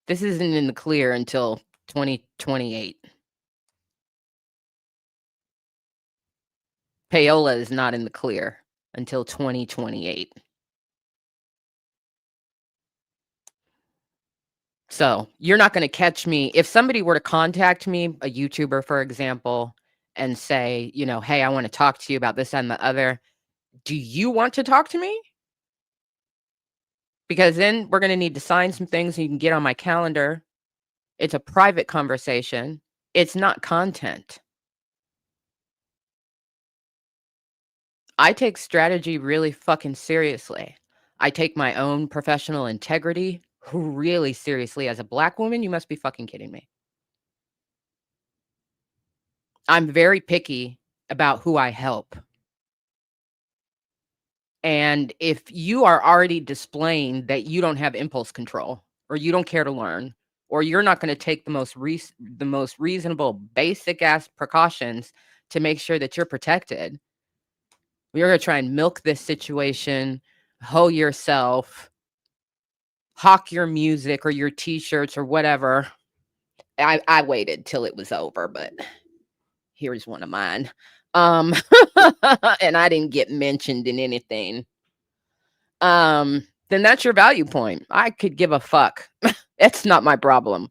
This isn't in the clear until 2028. Payola is not in the clear until 2028. So you're not going to catch me. If somebody were to contact me, a YouTuber, for example, and say, hey, I want to talk to you about this and the other. Do you want to talk to me? Because then we're going to need to sign some things and you can get on my calendar. It's a private conversation. It's not content. I take strategy really fucking seriously. I take my own professional integrity really seriously. As a Black woman, you must be fucking kidding me. I'm very picky about who I help. And if you are already displaying that you don't have impulse control or you don't care to learn, or you're not going to take the most reasonable, basic ass precautions to make sure that you're protected, you're going to try and milk this situation, hoe yourself, hawk your music or your t-shirts or whatever. I waited till it was over, but here's one of mine. And I didn't get mentioned in anything. Then that's your value point. I could give a fuck. It's not my problem.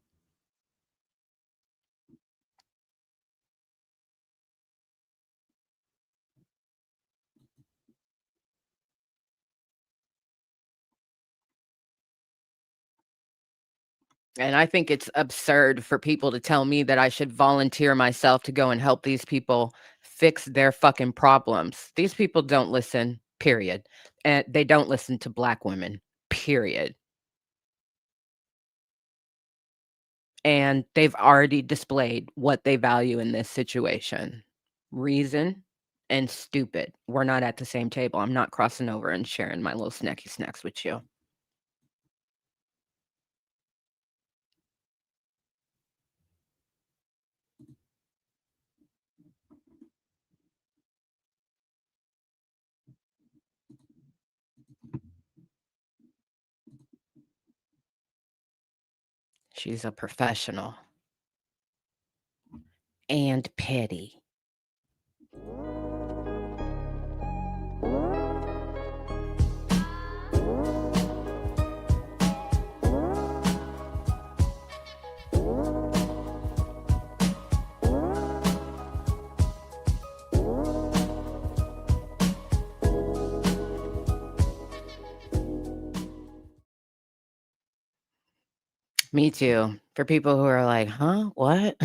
And I think it's absurd for people to tell me that I should volunteer myself to go and help these people fix their fucking problems. These people don't listen, period. And they don't listen to Black women, period. And they've already displayed what they value in this situation. Reason and stupid. We're not at the same table. I'm not crossing over and sharing my little snacky snacks with you. She's a professional. And petty. Me too. For people who are like, huh? What?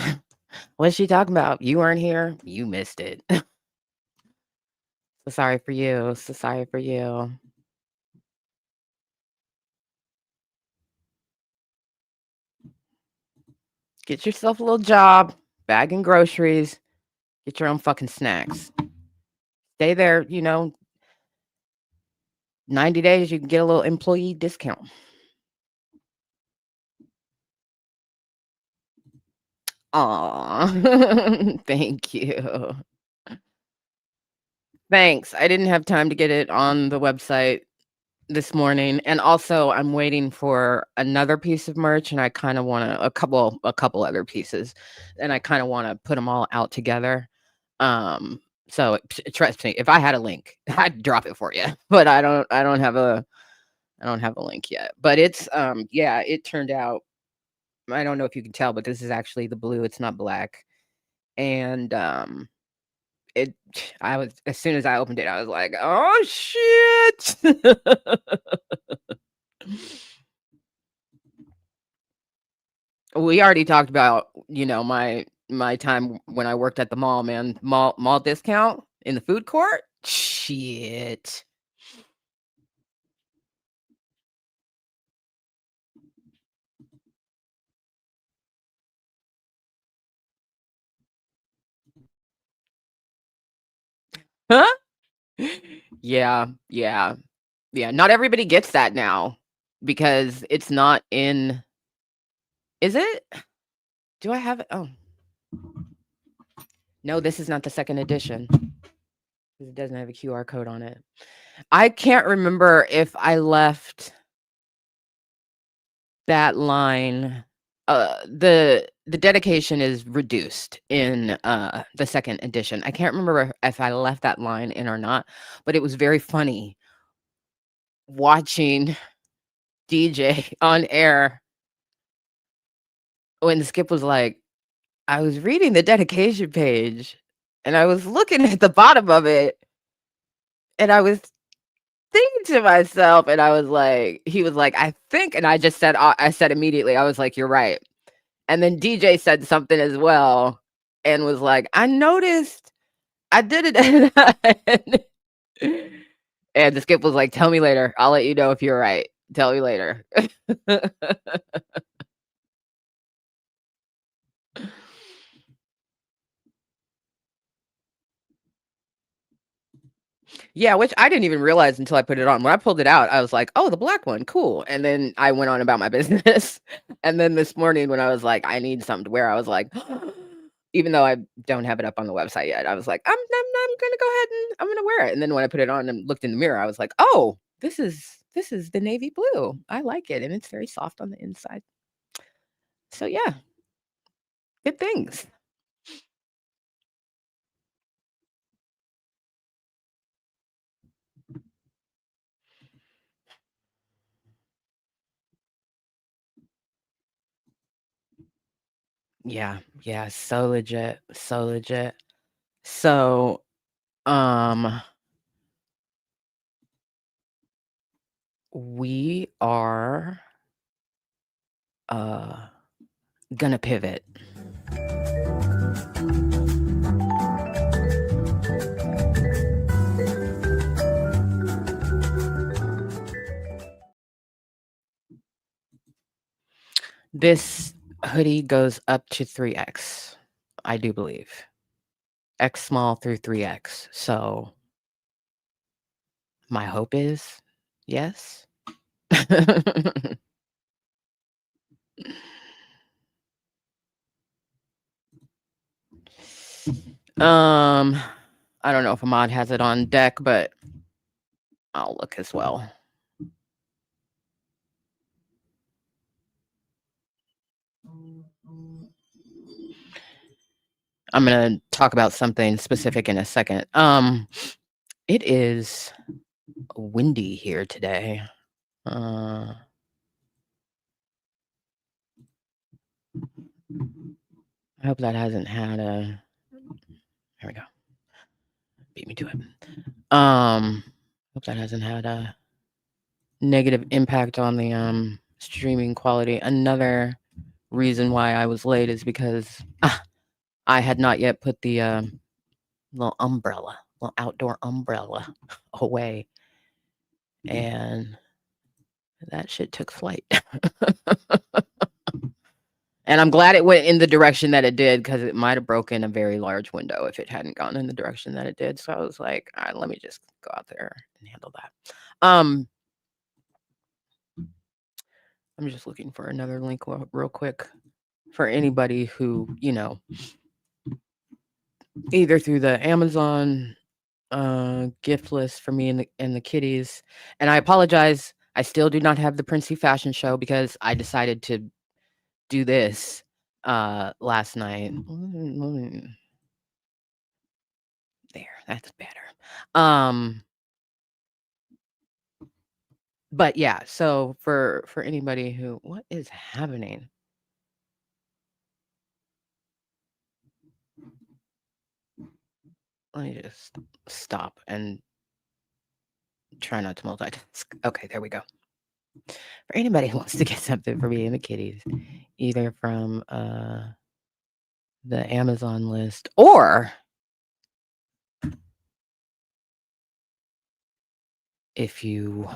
What's she talking about? You weren't here? You missed it. So sorry for you. So sorry for you. Get yourself a little job, bagging groceries, get your own fucking snacks. Stay there, 90 days, you can get a little employee discount. Aw, thank you. Thanks. I didn't have time to get it on the website this morning, and also I'm waiting for another piece of merch, and I kind of want to a couple other pieces, and I kind of want to put them all out together. So trust me, if I had a link, I'd drop it for you, but I don't have a link yet. But it's yeah, it turned out. I don't know if you can tell, but this is actually the blue. It's not black, and it. I was as soon as I opened it, I was like, oh shit. We already talked about, my time when I worked at the mall, man. Mall discount in the food court? Shit. Huh? Yeah, yeah. Yeah, not everybody gets that now because it's not in. Is it? Do I have it? Oh. No, this is not the second edition. It doesn't have a QR code on it. I can't remember if I left that line. The dedication is reduced in the second edition. I can't remember if I left that line in or not, but it was very funny watching DJ on air when Skip was like, I was reading the dedication page and I was looking at the bottom of it and I was thinking to myself, and I was like, he was like, I think, and I said immediately, I was like, you're right. And then DJ said something as well and was like, I noticed I did it. And the Skip was like, tell me later. I'll let you know if you're right. Tell me later. Yeah, which I didn't even realize until I put it on. When I pulled it out, I was like, oh, the black one, cool. And then I went on about my business. And then this morning when I was like, I need something to wear, I was like, even though I don't have it up on the website yet, I was like, I'm gonna go ahead and I'm gonna wear it. And then when I put it on and looked in the mirror, I was like, oh, this is the navy blue. I like it. And it's very soft on the inside. So yeah, good things. Yeah, yeah, so legit, so legit. So, um, we are uh gonna pivot. This hoodie goes up to 3X, I do believe. X small through 3X. So my hope is yes. I don't know if Ahmad has it on deck, but I'll look as well. I'm gonna talk about something specific in a second. It is windy here today. I hope that hasn't had a. There we go. Beat me to it. Hope that hasn't had a negative impact on the streaming quality. Another reason why I was late is because I had not yet put the little outdoor umbrella away, and that shit took flight. And I'm glad it went in the direction that it did, because it might have broken a very large window if it hadn't gone in the direction that it did. So I was like, all right, let me just go out there and handle that. I'm just looking for another link real quick for anybody who, either through the Amazon gift list for me and the kitties. And I apologize, I still do not have the Princey fashion show because I decided to do this last night. There, that's better. But yeah, so for anybody who, what is happening? Let me just stop and try not to multitask. Okay, there we go. For anybody who wants to get something for me and the kitties, either from the Amazon list, or if you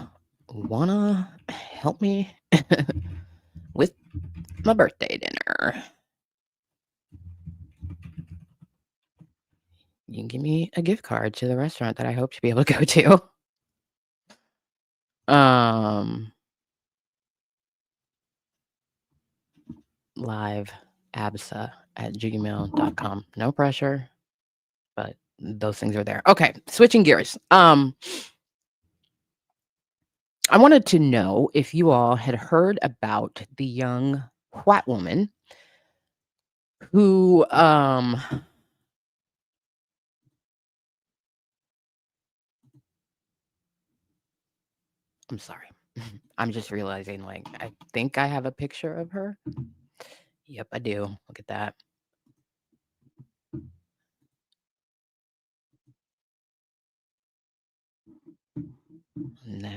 wanna help me with my birthday dinner, you can give me a gift card to the restaurant that I hope to be able to go to. Live absa@gmail.com. No pressure, but those things are there. Okay, switching gears. I wanted to know if you all had heard about the young white woman who I'm sorry. I'm just realizing, like, I think I have a picture of her. Yep, I do. Look at that.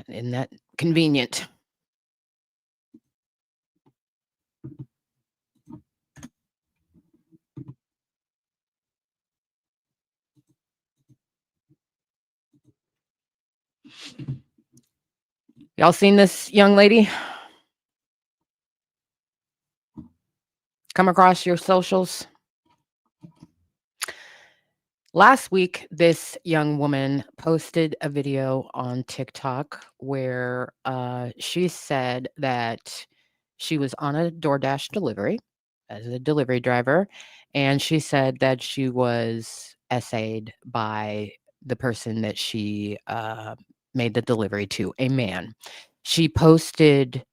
Isn't that convenient? Y'all seen this young lady come across your socials? Last week, this young woman posted a video on TikTok where she said that she was on a DoorDash delivery as a delivery driver, and she said that she was essayed by the person that she made the delivery to, a man. She posted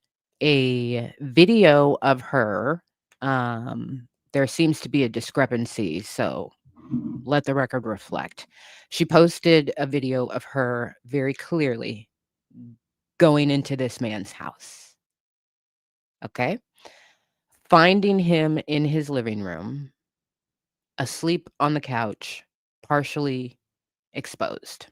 a video of her. There seems to be a discrepancy, so let the record reflect. She posted a video of her very clearly going into this man's house. Okay. Finding him in his living room, asleep on the couch, partially exposed.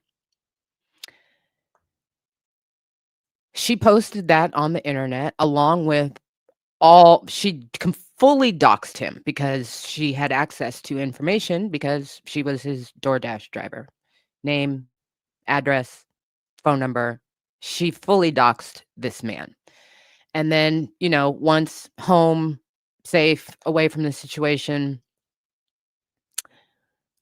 She posted that on the internet along with fully doxed him because she had access to information because she was his DoorDash driver. Name, address, phone number. She fully doxed this man. And then, once home, safe, away from the situation,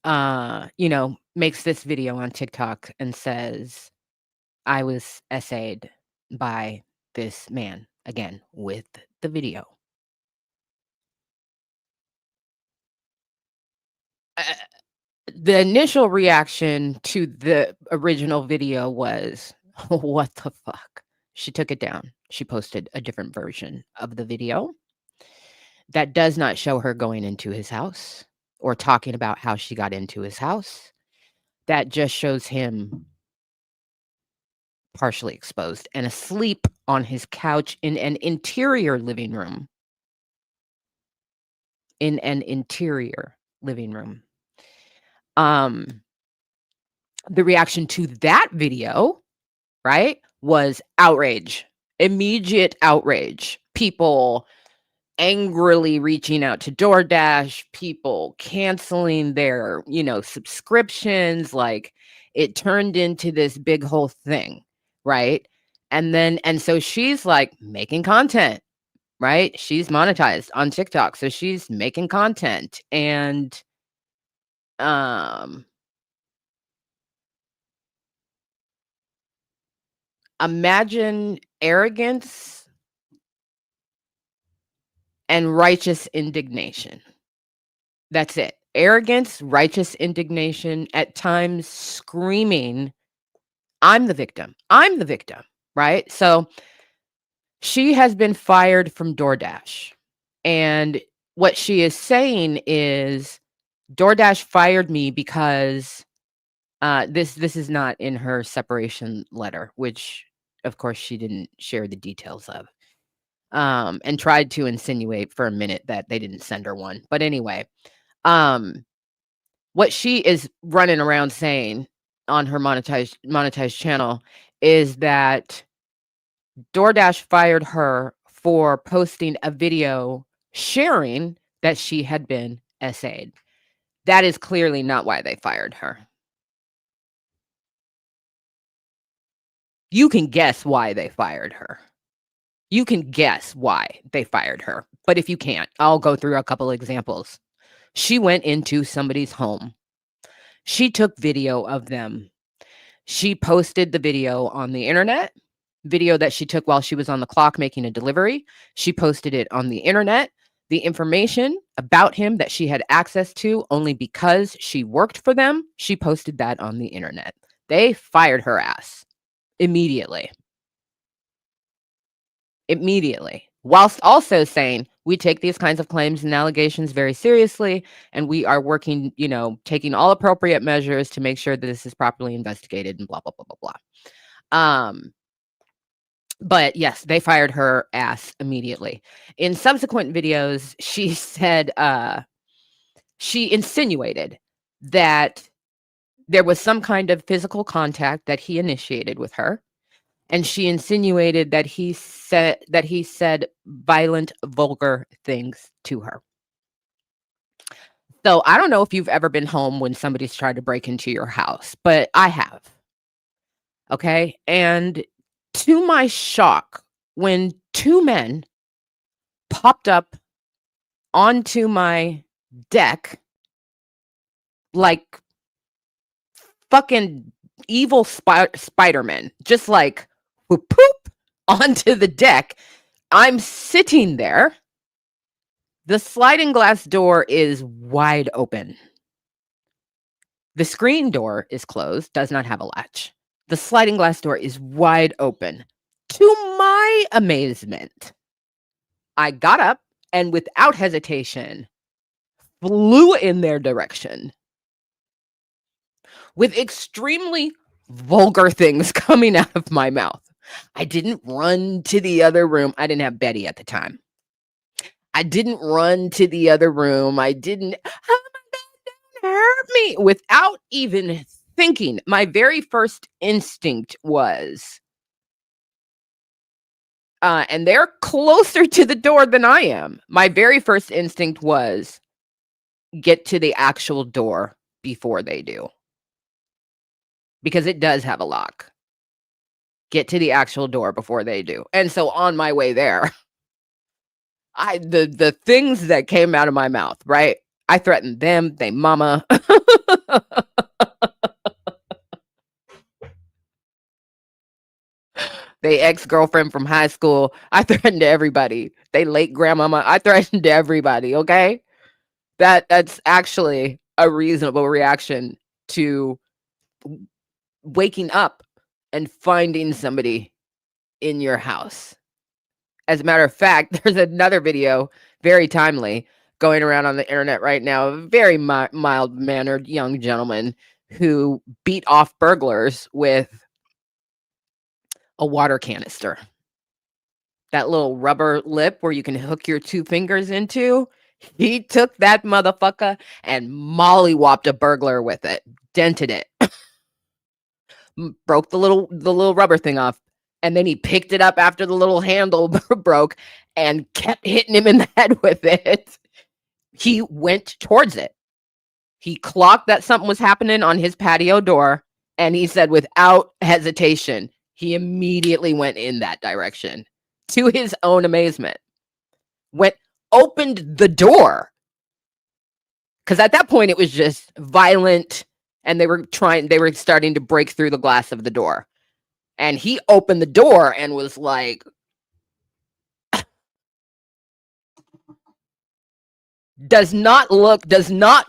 makes this video on TikTok and says, I was essayed by this man, again, with the video. The initial reaction to the original video was, what the fuck? She took it down. She posted a different version of the video that does not show her going into his house or talking about how she got into his house. That just shows him partially exposed and asleep on his couch in an interior living room. The reaction to that video, right, was outrage, immediate outrage. People angrily reaching out to DoorDash, people canceling their, subscriptions. Like, it turned into this big whole thing, right? And so she's like making content, right? She's monetized on TikTok, so she's making content. And imagine arrogance and righteous indignation. That's it. Arrogance, righteous indignation, at times screaming, I'm the victim. I'm the victim, right? So she has been fired from DoorDash. And what she is saying is DoorDash fired me because this is not in her separation letter, which of course she didn't share the details of. And tried to insinuate for a minute that they didn't send her one. But anyway, what she is running around saying on her monetized channel is that DoorDash fired her for posting a video sharing that she had been SA'd. That is clearly not why they fired her. You can guess why they fired her. You can guess why they fired her. But if you can't, I'll go through a couple examples. She went into somebody's home. She took video of them. She posted the video on the internet, video that she took while she was on the clock making a delivery. She posted it on the internet. The information about him that she had access to only because she worked for them, she posted that on the internet. They fired her ass immediately. Whilst also saying, we take these kinds of claims and allegations very seriously, and we are working, taking all appropriate measures to make sure that this is properly investigated and blah, blah, blah, blah, blah. But yes, they fired her ass immediately. In subsequent videos, she said, she insinuated that there was some kind of physical contact that he initiated with her. And she insinuated that he said violent, vulgar things to her. So I don't know if you've ever been home when somebody's tried to break into your house, but I have. Okay. And to my shock, when two men popped up onto my deck like fucking evil Spider-Man, just like whoop, poop onto the deck. I'm sitting there. The sliding glass door is wide open. The screen door is closed, does not have a latch. The sliding glass door is wide open. To my amazement, I got up and without hesitation flew in their direction with extremely vulgar things coming out of my mouth. I didn't run to the other room. I didn't have Betty at the time. I didn't run to the other room. I didn't, oh my God, don't hurt me. Without even thinking, my very first instinct was, and they're closer to the door than I am. My very first instinct was, get to the actual door before they do. Because it does have a lock. Get to the actual door before they do. And so on my way there, the things that came out of my mouth, right? I threatened them, they mama. They ex-girlfriend from high school. I threatened everybody. They late grandmama. I threatened everybody, okay? That's actually a reasonable reaction to waking up and finding somebody in your house. As a matter of fact, there's another video, very timely, going around on the internet right now. A very mild-mannered young gentleman who beat off burglars with a water canister. That little rubber lip where you can hook your two fingers into. He took that motherfucker and mollywopped a burglar with it. Dented it. Broke the little rubber thing off And then he picked it up after the little handle broke and kept hitting him in the head with it. He went towards it. He clocked that something was happening on his patio door, and he said without hesitation, he immediately went in that direction to his own amazement. Opened the door. Because at that point, it was just violent, and they were starting to break through the glass of the door. And he opened the door and was like, does not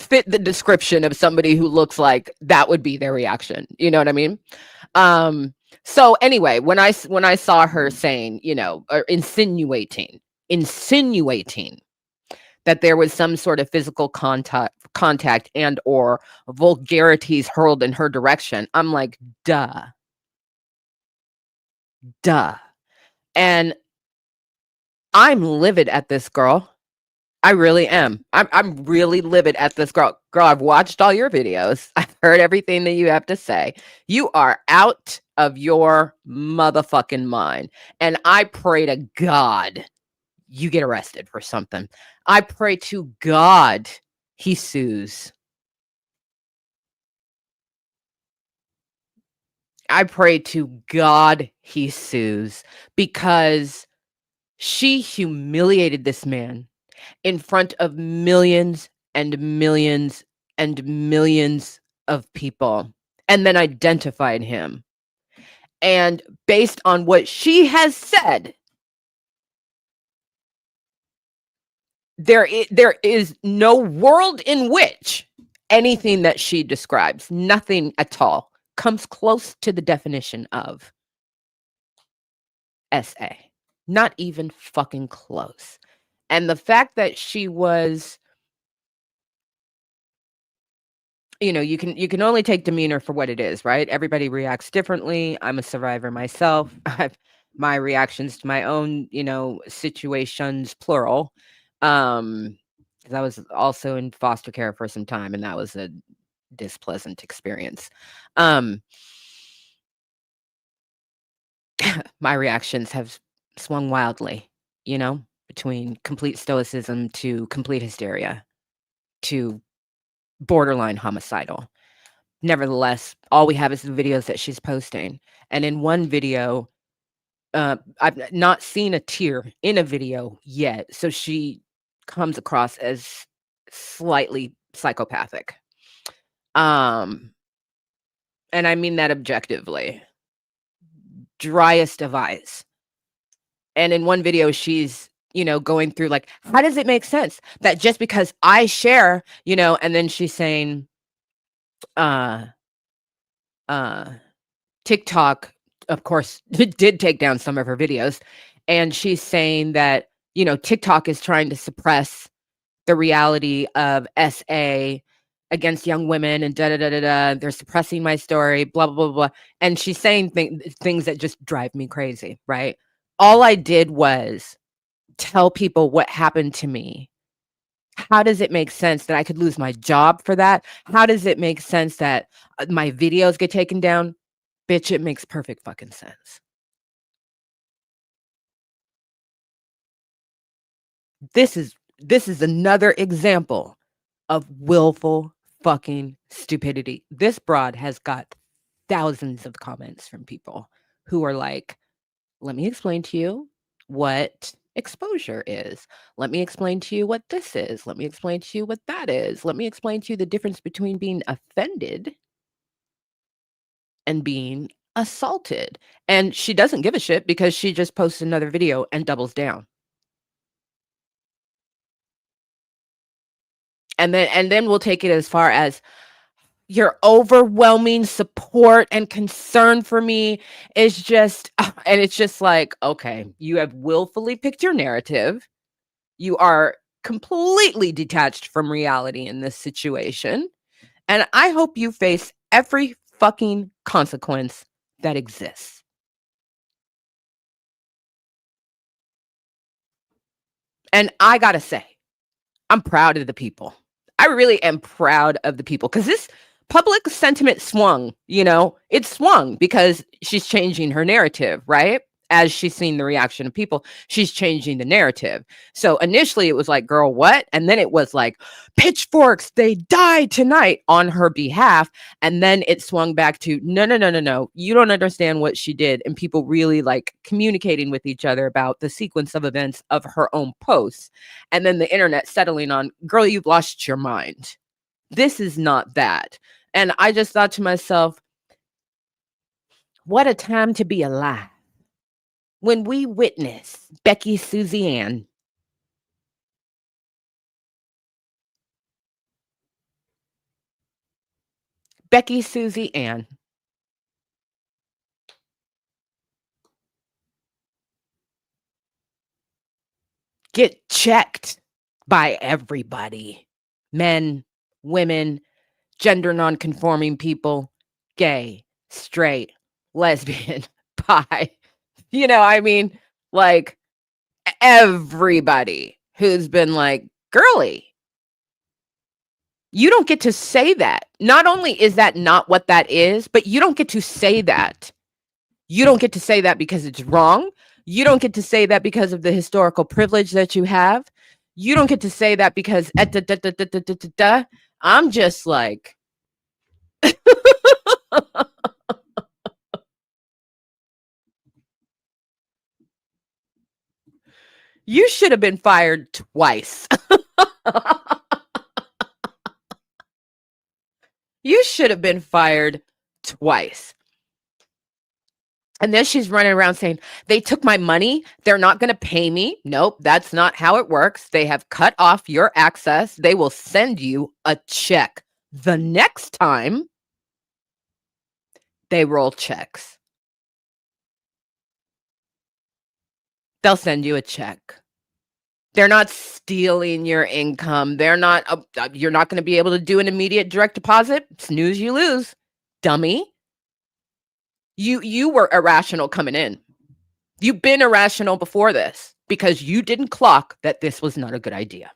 fit the description of somebody who looks like that would be their reaction. You know what I mean? So anyway, when I saw her saying, or insinuating that there was some sort of physical contact and or vulgarities hurled in her direction, I'm like, duh. And I'm livid at this girl. I really am. I'm really livid at this girl. Girl, I've watched all your videos. I've heard everything that you have to say. You are out of your motherfucking mind. And I pray to God you get arrested for something. I pray to God he sues. I pray to God he sues, because she humiliated this man in front of millions and millions and millions of people, and then identified him. And based on what she has said, there is no world in which anything that she describes, nothing at all, comes close to the definition of SA. Not even fucking close. And the fact that she was, you can only take demeanor for what it is, right? Everybody reacts differently. I'm a survivor myself. My reactions to my own, situations, plural. Because I was also in foster care for some time, and that was a displeasant experience. My reactions have swung wildly, between complete stoicism to complete hysteria to borderline homicidal. Nevertheless, all we have is the videos that she's posting. And in one video, I've not seen a tear in a video yet. So she comes across as slightly psychopathic. And I mean that objectively. Driest of eyes. And in one video, she's, going through like, how does it make sense that just because I share, and then she's saying, TikTok, of course, did take down some of her videos. And she's saying that, TikTok is trying to suppress the reality of SA against young women and da-da-da-da-da. They're suppressing my story, blah, blah, blah, blah. And she's saying things that just drive me crazy, right? All I did was tell people what happened to me. How does it make sense that I could lose my job for that? How does it make sense that my videos get taken down? Bitch, it makes perfect fucking sense. This is another example of willful fucking stupidity. This broad has got thousands of comments from people who are like, let me explain to you what exposure is. Let me explain to you what this is. Let me explain to you what that is. Let me explain to you the difference between being offended and being assaulted. And she doesn't give a shit because she just posts another video and doubles down. And then we'll take it as far as your overwhelming support and concern for me is just, and it's just like, okay, you have willfully picked your narrative. You are completely detached from reality in this situation. And I hope you face every fucking consequence that exists. And I gotta say, I'm proud of the people. I really am proud of the people, because this public sentiment swung, it swung because she's changing her narrative, right? as she's seen the reaction of people, she's changing the narrative. So initially it was like, girl, what? And then it was like, pitchforks, they died tonight on her behalf. And then it swung back to, no. You don't understand what she did. And people really like communicating with each other about the sequence of events of her own posts. And then the internet settling on, girl, you've lost your mind. This is not that. And I just thought to myself, what a time to be alive. When we witness BeckySuzieAnne get checked by everybody. Men, women, gender non-conforming people, gay, straight, lesbian, bi. You know, I mean, like everybody who's been like, girly, you don't get to say that. Not only is that not what that is, but you don't get to say that. You don't get to say that because it's wrong. You don't get to say that because of the historical privilege that you have. You don't get to say that because I'm just like, you should have been fired twice. You should have been fired twice. And then she's running around saying, they took my money. They're not going to pay me. Nope, that's not how it works. They have cut off your access. They will send you a check the next time they roll checks. They'll send you a check. They're not stealing your income. They're not, you're not going to be able to do an immediate direct deposit. Snooze, you lose, dummy. You were irrational coming in. You've been irrational before this because you didn't clock that this was not a good idea.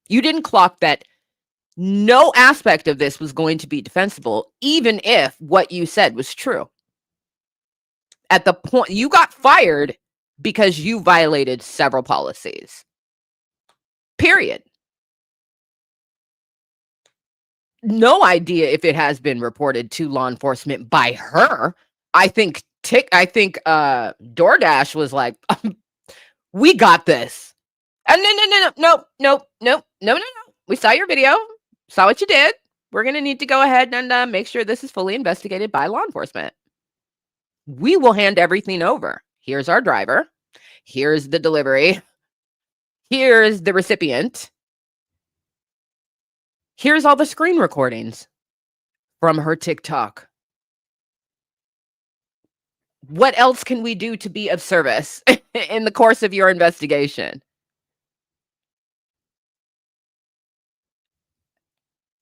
You didn't clock that no aspect of this was going to be defensible, even if what you said was true. At the point you got fired because you violated several policies. Period. No idea if it has been reported to law enforcement by her. I think DoorDash was like, we got this. And no. We saw your video, saw what you did. We're going to need to go ahead and make sure this is fully investigated by law enforcement. We will hand everything over. Here's our driver. Here's the delivery. Here's the recipient. Here's all the screen recordings from her TikTok. What else can we do to be of service in the course of your investigation?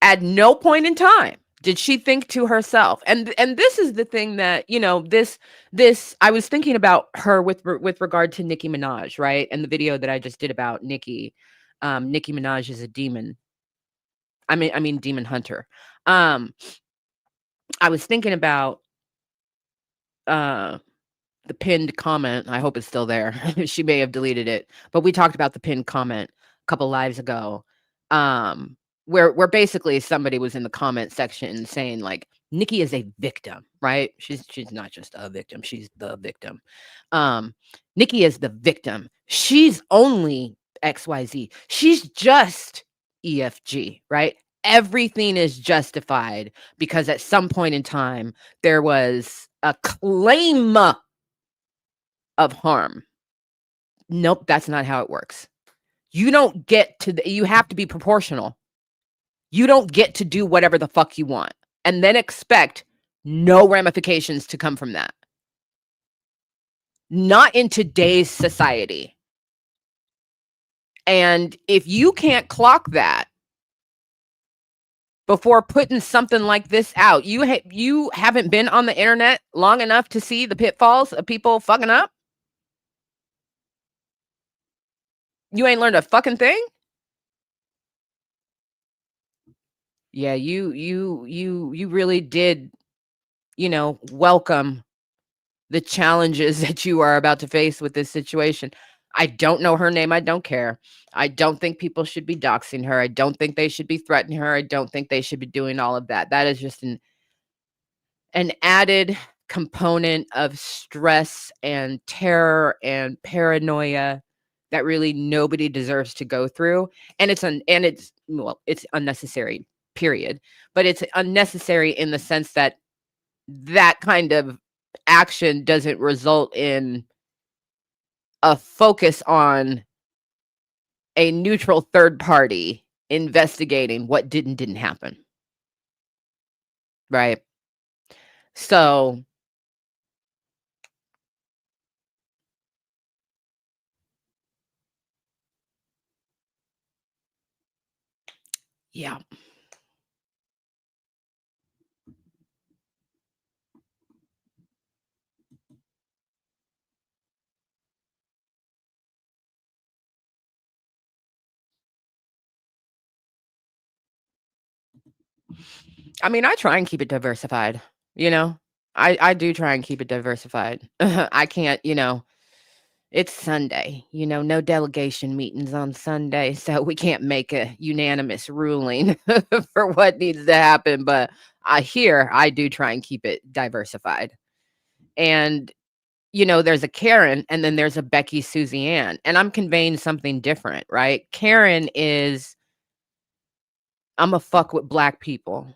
At no point in time did she think to herself, and this is the thing that, you know, this I was thinking about her with regard to Nicki Minaj, right? And the video that I just did about Nicki. Nicki Minaj is a demon. I mean demon hunter. I was thinking about the pinned comment. I hope it's still there. She may have deleted it, but we talked about the pinned comment a couple lives ago. Where basically somebody was in the comment section saying like, Nicki is a victim, right? She's not just a victim, she's the victim. Nicki is the victim. She's only XYZ. She's just EFG, right? Everything is justified because at some point in time there was a claim of harm. Nope, that's not how it works. You don't get to you have to be proportional. You don't get to do whatever the fuck you want and then expect no ramifications to come from that. Not in today's society. And if you can't clock that before putting something like this out, you haven't been on the internet long enough to see the pitfalls of people fucking up? You ain't learned a fucking thing? Yeah, you really did, you know, welcome the challenges that you are about to face with this situation. I don't know her name. I don't care. I don't think people should be doxing her. I don't think they should be threatening her. I don't think they should be doing all of that. That is just an added component of stress and terror and paranoia that really nobody deserves to go through. And it's unnecessary, period. But it's unnecessary in the sense that that kind of action doesn't result in a focus on a neutral third party investigating what didn't happen. Right? So yeah. I mean, I try and keep it diversified, you know? I do try and keep it diversified. I can't, it's Sunday, no delegation meetings on Sunday, so we can't make a unanimous ruling for what needs to happen, but I do try and keep it diversified. And, there's a Karen and then there's a BeckySuzieAnne, and I'm conveying something different, right? Karen is, I'm a fuck with black people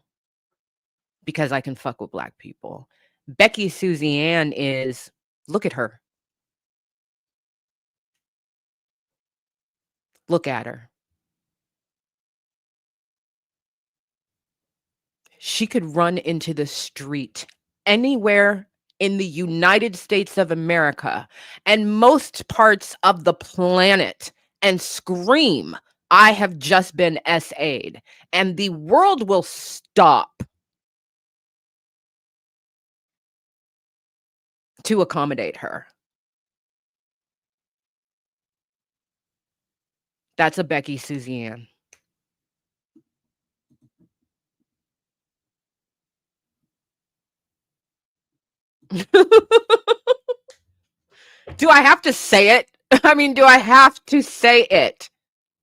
because I can fuck with black people. BeckySuzieAnne is, look at her. Look at her. She could run into the street anywhere in the United States of America and most parts of the planet and scream, I have just been SA'd, and the world will stop to accommodate her. That's a BeckySuzieAnne. Do I have to say it? I mean, do I have to say it?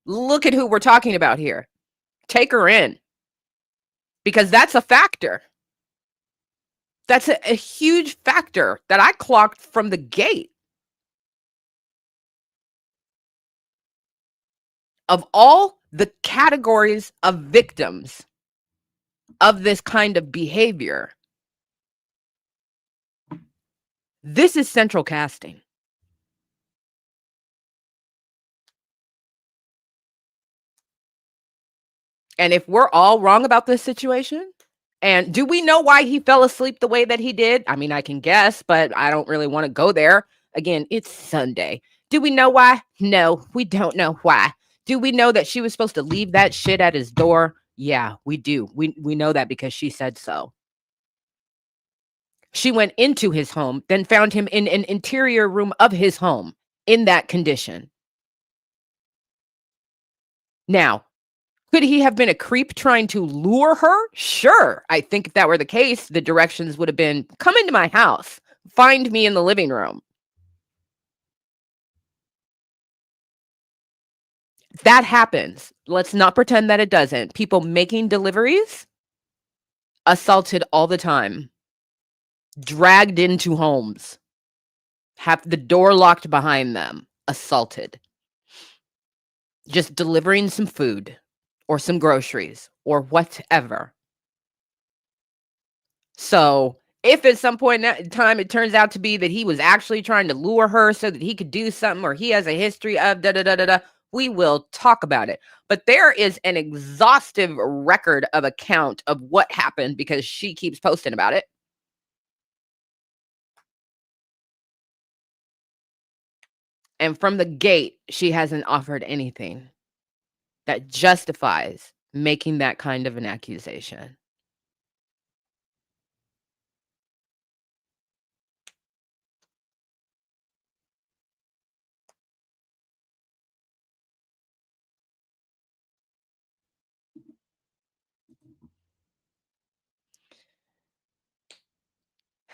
Look at who we're talking about here. Take her in. Because that's a factor. That's a huge factor that I clocked from the gate. Of all the categories of victims of this kind of behavior, this is central casting. And if we're all wrong about this situation, and do we know why he fell asleep the way that he did? I mean, I can guess, but I don't really want to go there. Again, it's Sunday. Do we know why? No, we don't know why. Do we know that she was supposed to leave that shit at his door? Yeah, we do. We know that because she said so. She went into his home, then found him in an interior room of his home in that condition. Now, could he have been a creep trying to lure her? Sure. I think if that were the case, the directions would have been, come into my house, find me in the living room. That happens. Let's not pretend that it doesn't. People making deliveries, assaulted all the time, dragged into homes, have the door locked behind them, assaulted. Just delivering some food or some groceries or whatever. So if at some point in time it turns out to be that he was actually trying to lure her so that he could do something, or he has a history of da da da da da, we will talk about it. But there is an exhaustive record of account of what happened because she keeps posting about it. And from the gate, she hasn't offered anything that justifies making that kind of an accusation.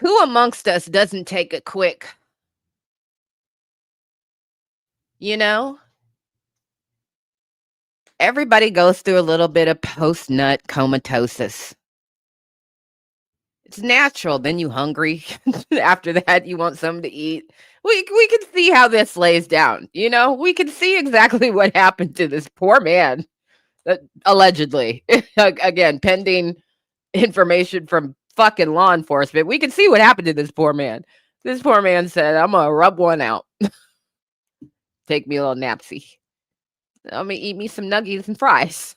Who amongst us doesn't take a quick, you know? Everybody goes through a little bit of post-nut comatosis. It's natural. Then you hungry. After that, you want something to eat. We can see how this lays down, you know? We can see exactly what happened to this poor man, allegedly. Again, pending information from fucking law enforcement. We can see what happened to this poor man. This poor man said, "I'm gonna rub one out. Take me a little napsy. I'm gonna eat me some nuggets and fries."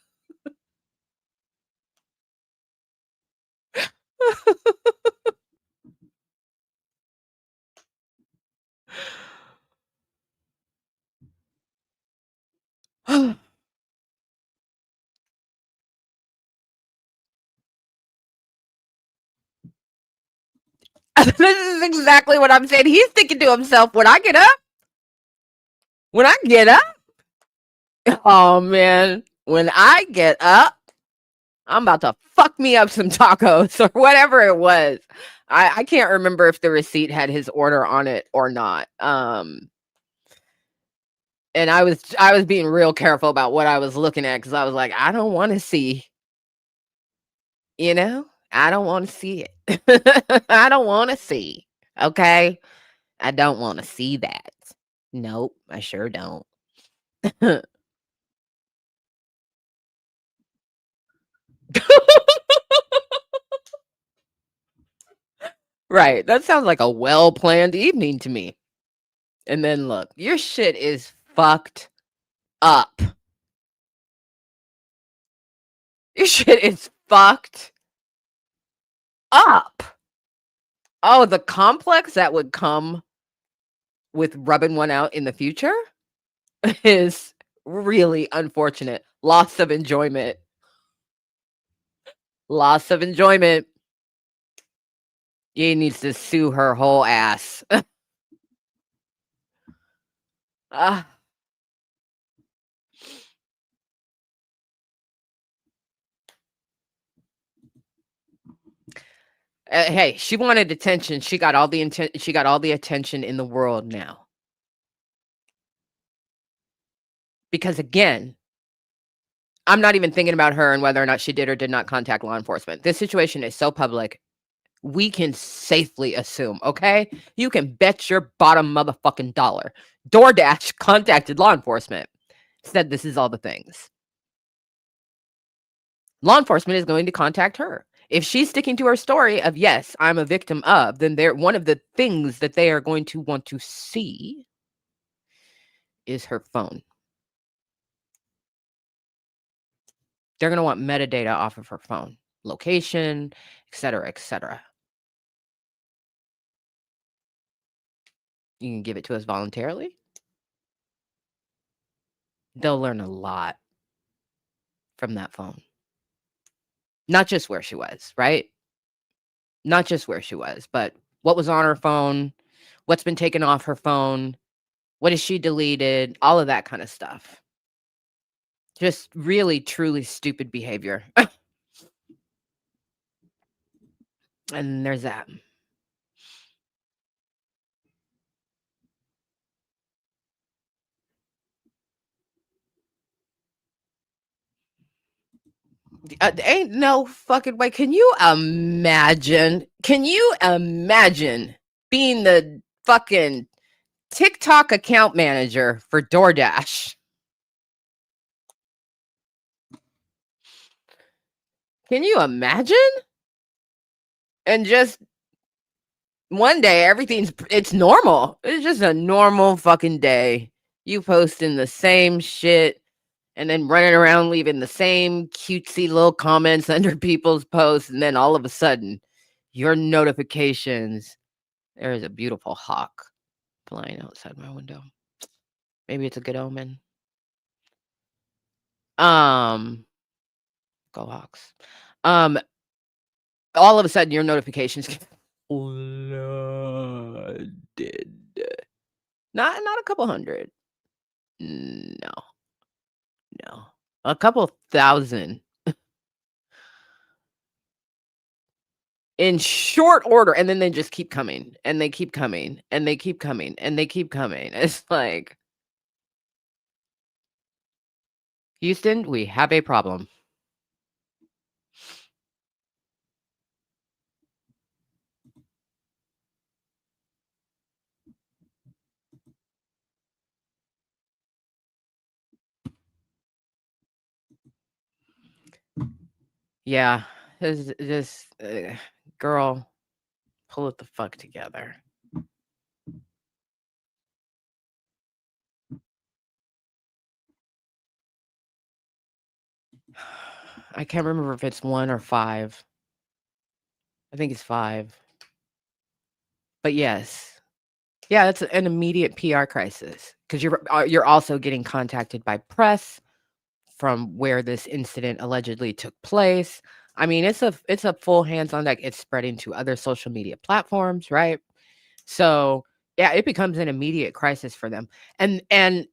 This is exactly what I'm saying. He's thinking to himself, when I get up, oh man, when I get up, I'm about to fuck me up some tacos or whatever it was. I can't remember if the receipt had his order on it or not. And I was being real careful about what I was looking at because I was like, I don't want to see, you know, I don't want to see it. I don't want to see. Okay. I don't want to see that. Nope, I sure don't. Right. That sounds like a well-planned evening to me. And then look, your shit is fucked up. Your shit is fucked up. Oh, the complex that would come with rubbing one out in the future is really unfortunate. Loss of enjoyment. Loss of enjoyment. He needs to sue her whole ass. Ah. Hey, she wanted attention. She got all the attention in the world now. Because again, I'm not even thinking about her and whether or not she did or did not contact law enforcement. This situation is so public. We can safely assume, okay? You can bet your bottom motherfucking dollar. DoorDash contacted law enforcement, said this is all the things. Law enforcement is going to contact her. If she's sticking to her story of, yes, I'm a victim of, then one of the things that they are going to want to see is her phone. They're going to want metadata off of her phone, location, et cetera, et cetera. You can give it to us voluntarily. They'll learn a lot from that phone. Not just where she was, right? Not just where she was, but what was on her phone, what's been taken off her phone, what has she deleted, all of that kind of stuff. Just really, truly stupid behavior. And there's that. Ain't no fucking way. Can you imagine? Can you imagine being the fucking TikTok account manager for DoorDash? Can you imagine? And just one day, it's normal. It's just a normal fucking day. You posting the same shit and then running around leaving the same cutesy little comments under people's posts. And then all of a sudden, your notifications, there is a beautiful hawk flying outside my window. Maybe it's a good omen. Go Hawks. All of a sudden, your notifications get flooded. Not a couple hundred. No. A couple thousand. in short order, and then they just keep coming, and they keep coming, and they keep coming, and they keep coming. It's like, Houston, we have a problem. Yeah, it's just, girl, pull it the fuck together. I can't remember if it's 1 or 5. I think it's 5. But yes. Yeah, that's an immediate PR crisis, because you're also getting contacted by press from where this incident allegedly took place. I mean, it's a full hands-on deck. It's spreading to other social media platforms, right? So, yeah, it becomes an immediate crisis for them. And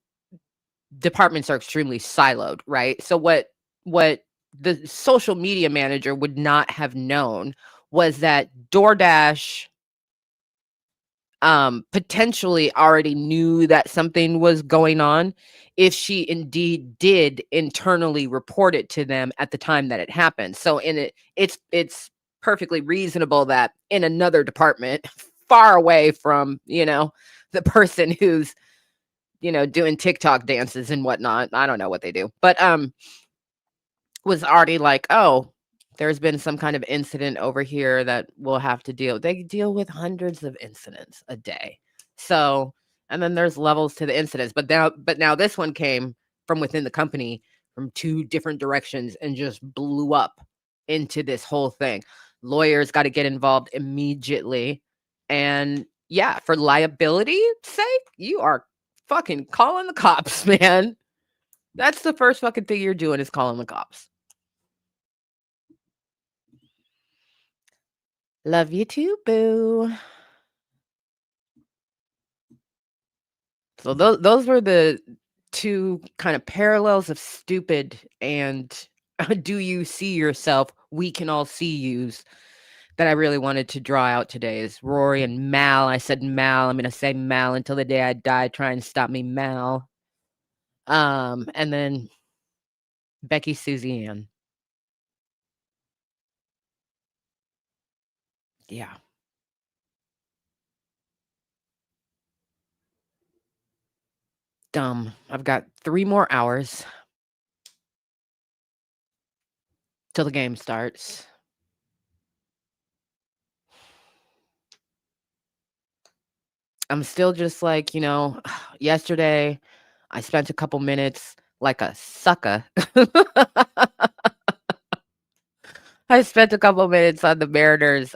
departments are extremely siloed, right? So what the social media manager would not have known was that DoorDash potentially already knew that something was going on if she indeed did internally report it to them at the time that it happened. So it's perfectly reasonable that in another department far away from, the person who's, doing TikTok dances and whatnot. I don't know what they do, but was already like, oh, there's been some kind of incident over here that we'll have to deal. They deal with hundreds of incidents a day. So, and then there's levels to the incidents. But now this one came from within the company from 2 different directions and just blew up into this whole thing. Lawyers got to get involved immediately. And yeah, for liability sake, you are fucking calling the cops, man. That's the first fucking thing you're doing is calling the cops. Love you too, boo. So those were the 2 kind of parallels of stupid and do you see yourself? We can all see yous that I really wanted to draw out today is Rory and Mal. I said Mal. I'm gonna say Mal until the day I die. Try and stop me, Mal. And then BeckySuzieAnne. Yeah. Dumb. I've got 3 more hours till the game starts. I'm still just like, yesterday I spent a couple minutes like a sucker. I spent a couple minutes on the Mariners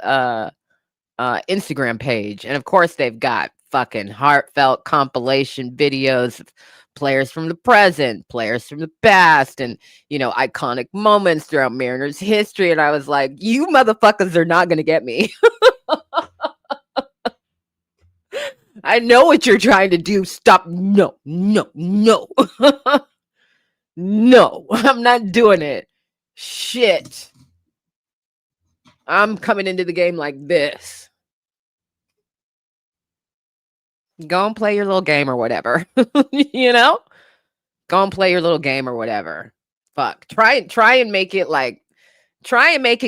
Instagram page, and of course they've got fucking heartfelt compilation videos of players from the present, players from the past, and iconic moments throughout Mariners history. And I was like, you motherfuckers are not gonna get me. I know what you're trying to do. Stop. No, no, no. No, I'm not doing it. Shit. I'm coming into the game like this. Go and play your little game or whatever. Go and play your little game or whatever. Fuck. Try and make it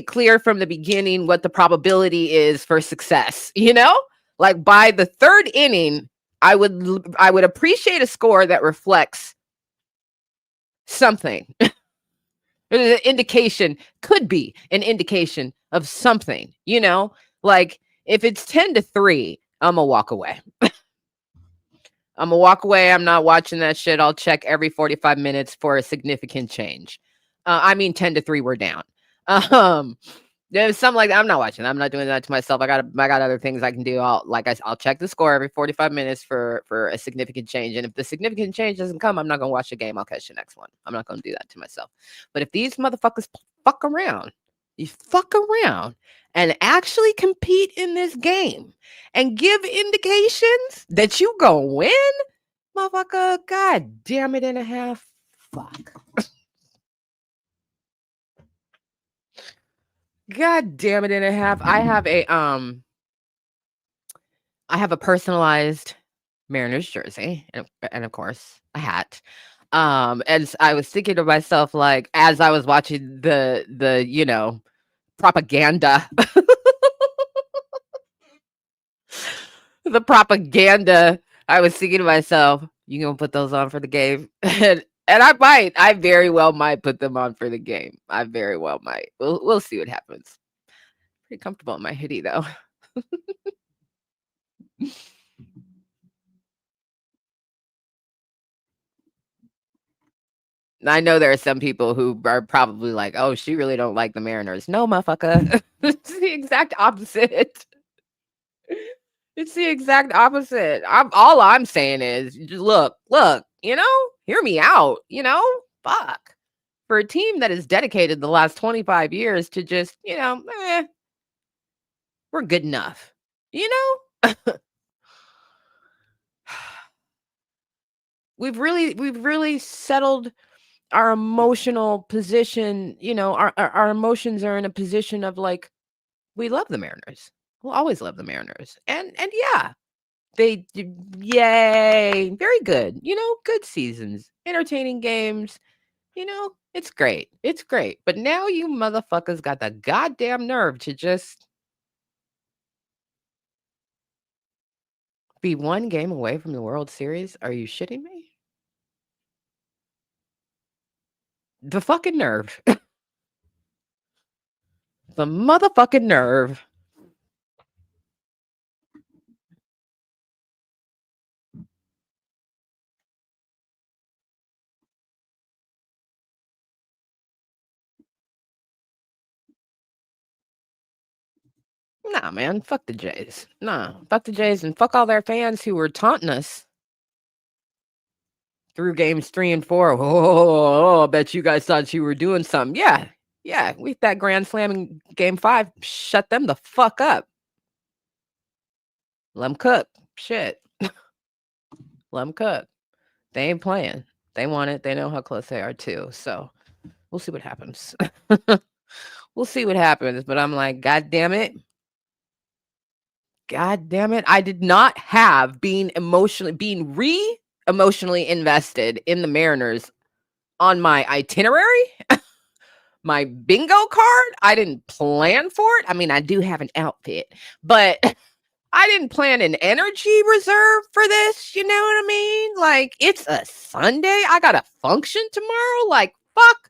clear from the beginning what the probability is for success, Like by the 3rd inning, I would appreciate a score that reflects something. An indication, could be an indication of something, Like if it's 10-3, I'm gonna walk away. I'm gonna walk away. I'm not watching that shit. I'll check every 45 minutes for a significant change. 10-3, we're down. There's something like that. I'm not watching. I'm not doing that to myself. I got other things I can do. I'll check the score every 45 minutes for a significant change. And if the significant change doesn't come, I'm not gonna watch the game. I'll catch the next one. I'm not gonna do that to myself. But if these motherfuckers fuck around, and actually compete in this game and give indications that you gonna win, motherfucker, god damn it and a half. Fuck. God damn it and a half. I have a personalized Mariners jersey and of course a hat. And I was thinking to myself, like, as I was watching the propaganda, the propaganda, I was thinking to myself, you gonna put those on for the game? And I very well might put them on for the game. I very well might. We'll see what happens. Pretty comfortable in my hoodie though. I know there are some people who are probably like, "Oh, she really don't like the Mariners." No, motherfucker. It's the exact opposite. It's the exact opposite. All I'm saying is, just look, hear me out, fuck. For a team that is dedicated the last 25 years to just, we're good enough. You know? We've really settled our emotional position, our emotions are in a position of like, we love the Mariners. We'll always love the Mariners. And yeah, yay, very good. Good seasons, entertaining games. It's great. It's great. But now you motherfuckers got the goddamn nerve to just be one game away from the World Series. Are you shitting me? The fucking nerve. The motherfucking nerve. Nah, man, fuck the Jays. Nah, fuck the Jays and fuck all their fans who were taunting us through games 3 and 4. Oh, I bet you guys thought you were doing something. Yeah, we hit that grand slam in game 5. Shut them the fuck up. Let them cook. Shit. Let them cook. They ain't playing. They want it. They know how close they are too. So we'll see what happens. We'll see what happens. But I'm like, God damn it. God damn it. I did not have being emotionally invested in the Mariners on my itinerary, my bingo card. I didn't plan for it. I mean, I do have an outfit, but I didn't plan an energy reserve for this. You know what I mean? Like, it's a Sunday. I got a function tomorrow. Like, fuck.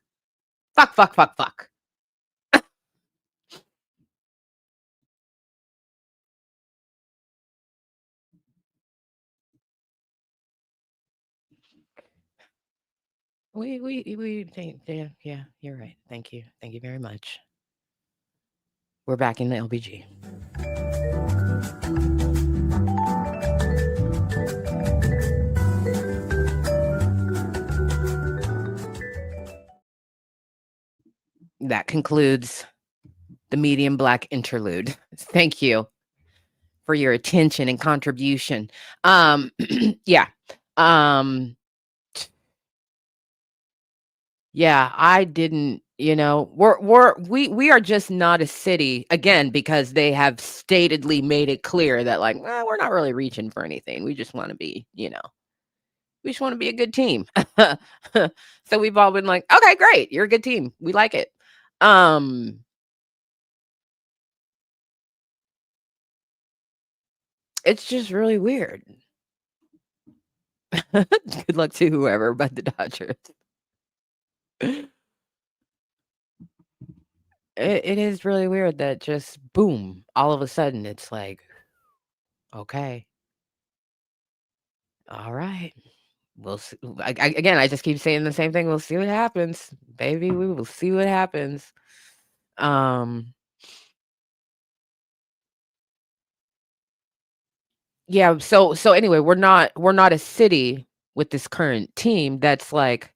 We think, yeah, you're right. Thank you. Thank you very much. We're back in the LBG. That concludes the medium black interlude. Thank you for your attention and contribution. Yeah. Yeah, I didn't, we are just not a city again because they have statedly made it clear that like, we're not really reaching for anything. We just want to be, we just want to be a good team. So we've all been like, okay, great, you're a good team. We like it. It's just really weird. Good luck to whoever but the Dodgers. It is really weird that just boom, all of a sudden it's like, okay, all right. We'll see. Again, I just keep saying the same thing. We'll see what happens, baby. We will see what happens. Yeah. So anyway, we're not a city with this current team that's like,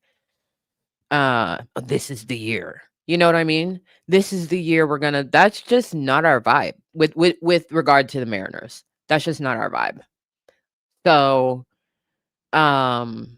this is the year. You know what I mean? This is the year we're gonna. That's just not our vibe with regard to the Mariners. That's just not our vibe. So, um,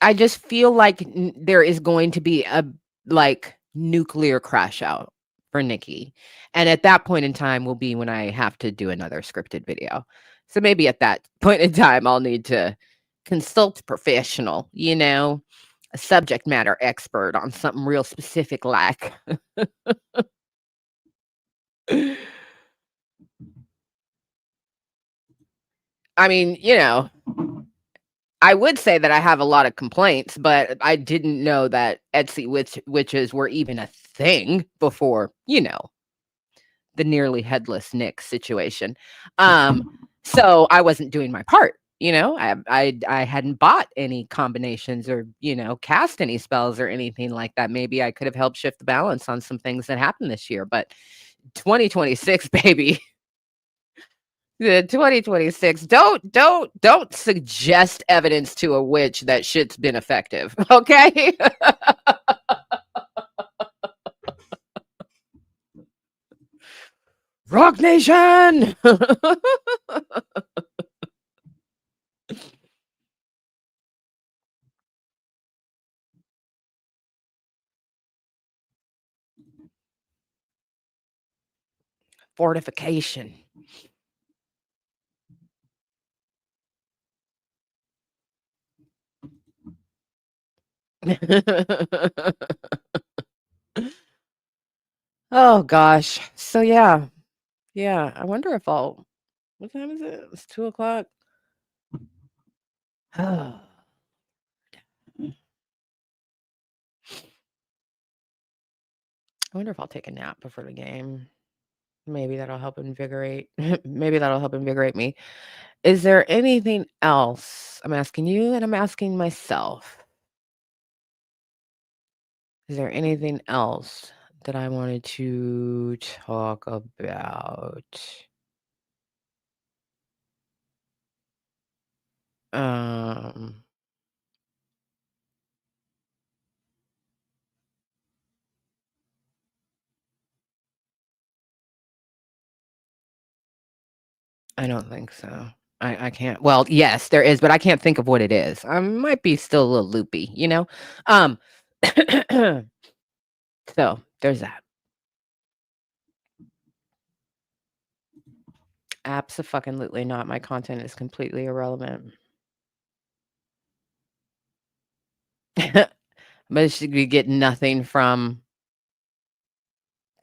I just feel like there is going to be a like nuclear crash out for Nikki. And at that point in time will be when I have to do another scripted video. So maybe at that point in time, I'll need to consult a professional, a subject matter expert on something real specific like. I mean, I would say that I have a lot of complaints, but I didn't know that Etsy witches were even a thing before, the nearly headless Nick situation. So I wasn't doing my part, I hadn't bought any combinations or, cast any spells or anything like that. Maybe I could have helped shift the balance on some things that happened this year, but 2026, baby. The 2026. Don't suggest evidence to a witch that shit's been effective. Okay. Rock Nation. Fortification. Oh gosh. So yeah. Yeah. I wonder if I'll what time is it? It's 2:00. I wonder if I'll take a nap before the game. Maybe that'll help invigorate. Maybe that'll help invigorate me. Is there anything else? I'm asking you and I'm asking myself. Is there anything else that I wanted to talk about? Um, I don't think so. I can't. Well, yes, there is, but I can't think of what it is. I might be still a little loopy, Um, so there's that. Abso-fucking-lutely not. My content is completely irrelevant. But she could get nothing from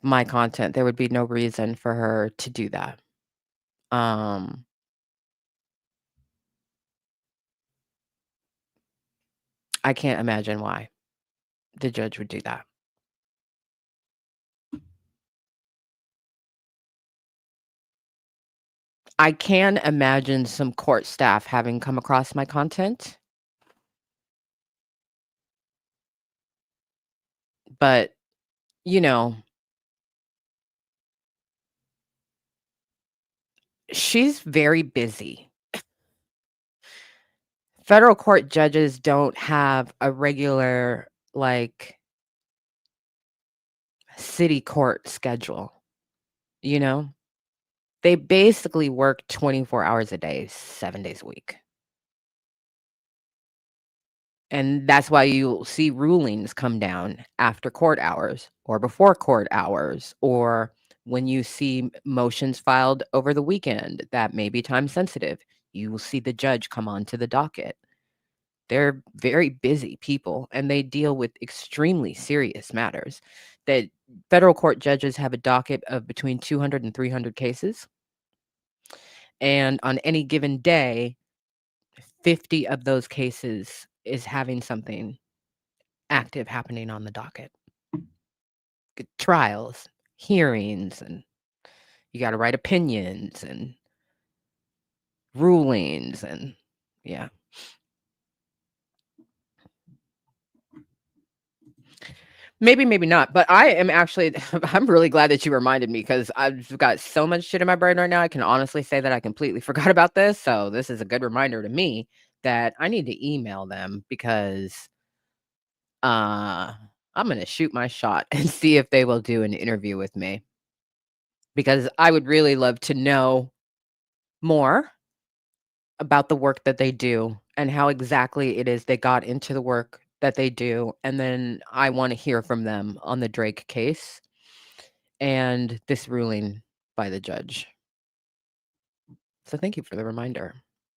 my content. There would be no reason for her to do that. Um, I can't imagine why the judge would do that. I can imagine some court staff having come across my content. But, you know, she's very busy. Federal court judges don't have a regular, like, city court schedule, you know? They basically work 24 hours a day, 7 days a week. And that's why you'll see rulings come down after court hours or before court hours, or when you see motions filed over the weekend that may be time sensitive, you will see the judge come onto the docket. They're very busy people and they deal with extremely serious matters. That federal court judges have a docket of between 200 and 300 cases. And on any given day, 50 of those cases is having something active happening on the docket. Trials, hearings, and you got to write opinions and rulings and yeah. Maybe, maybe not, but I am actually I'm really glad that you reminded me because I've got so much shit in my brain right now. I can honestly say that I completely forgot about this. So this is a good reminder to me that I need to email them because I'm going to shoot my shot and see if they will do an interview with me. Because I would really love to know more about the work that they do and how exactly it is they got into the work that they do, and then I wanna hear from them on the Drake case and this ruling by the judge. So thank you for the reminder.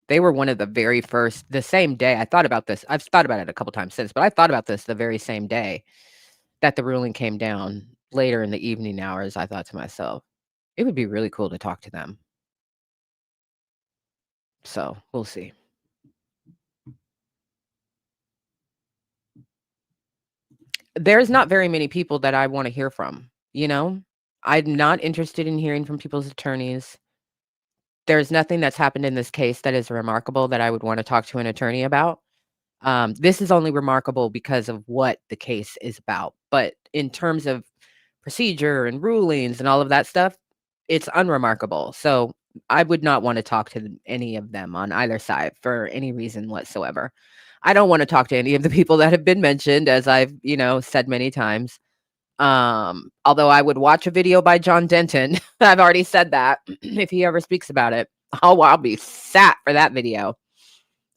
They were one of the very first the same day I thought about this. I've thought about it a couple times since, but I thought about this the very same day that the ruling came down. Later in the evening hours, I thought to myself, "It would be really cool to talk to them." So, we'll see. There's not very many people that I wanna hear from, you know? I'm not interested in hearing from people's attorneys. There's nothing that's happened in this case that is remarkable that I would wanna talk to an attorney about. This is only remarkable because of what the case is about, but in terms of procedure and rulings and all of that stuff, it's unremarkable. So, I would not wanna talk to any of them on either side for any reason whatsoever. I don't wanna talk to any of the people that have been mentioned, as I've, said many times. Although I would watch a video by John Denton. I've already said that. If he ever speaks about it, I'll be sat for that video.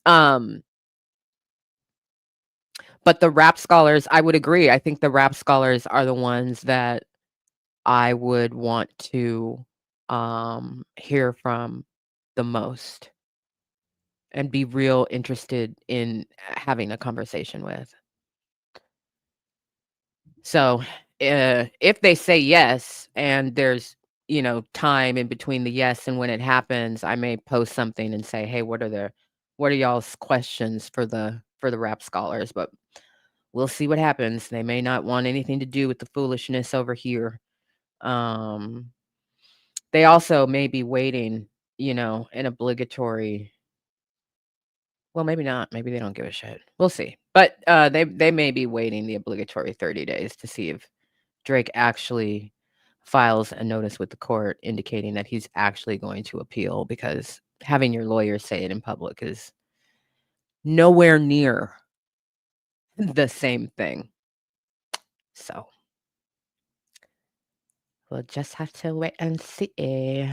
Um But the rap scholars, I would agree. I think the rap scholars are the ones that I would want to, hear from the most and be real interested in having a conversation with. So, if they say yes and there's, time in between the yes and when it happens, I may post something and say, "Hey, what are y'all's questions for the rap scholars?" But we'll see what happens. They may not want anything to do with the foolishness over here. Um, they also may be waiting, an obligatory well, maybe not. Maybe they don't give a shit. We'll see. But, they may be waiting the obligatory 30 days to see if Drake actually files a notice with the court indicating that he's actually going to appeal, because having your lawyer say it in public is nowhere near the same thing. So, we'll just have to wait and see.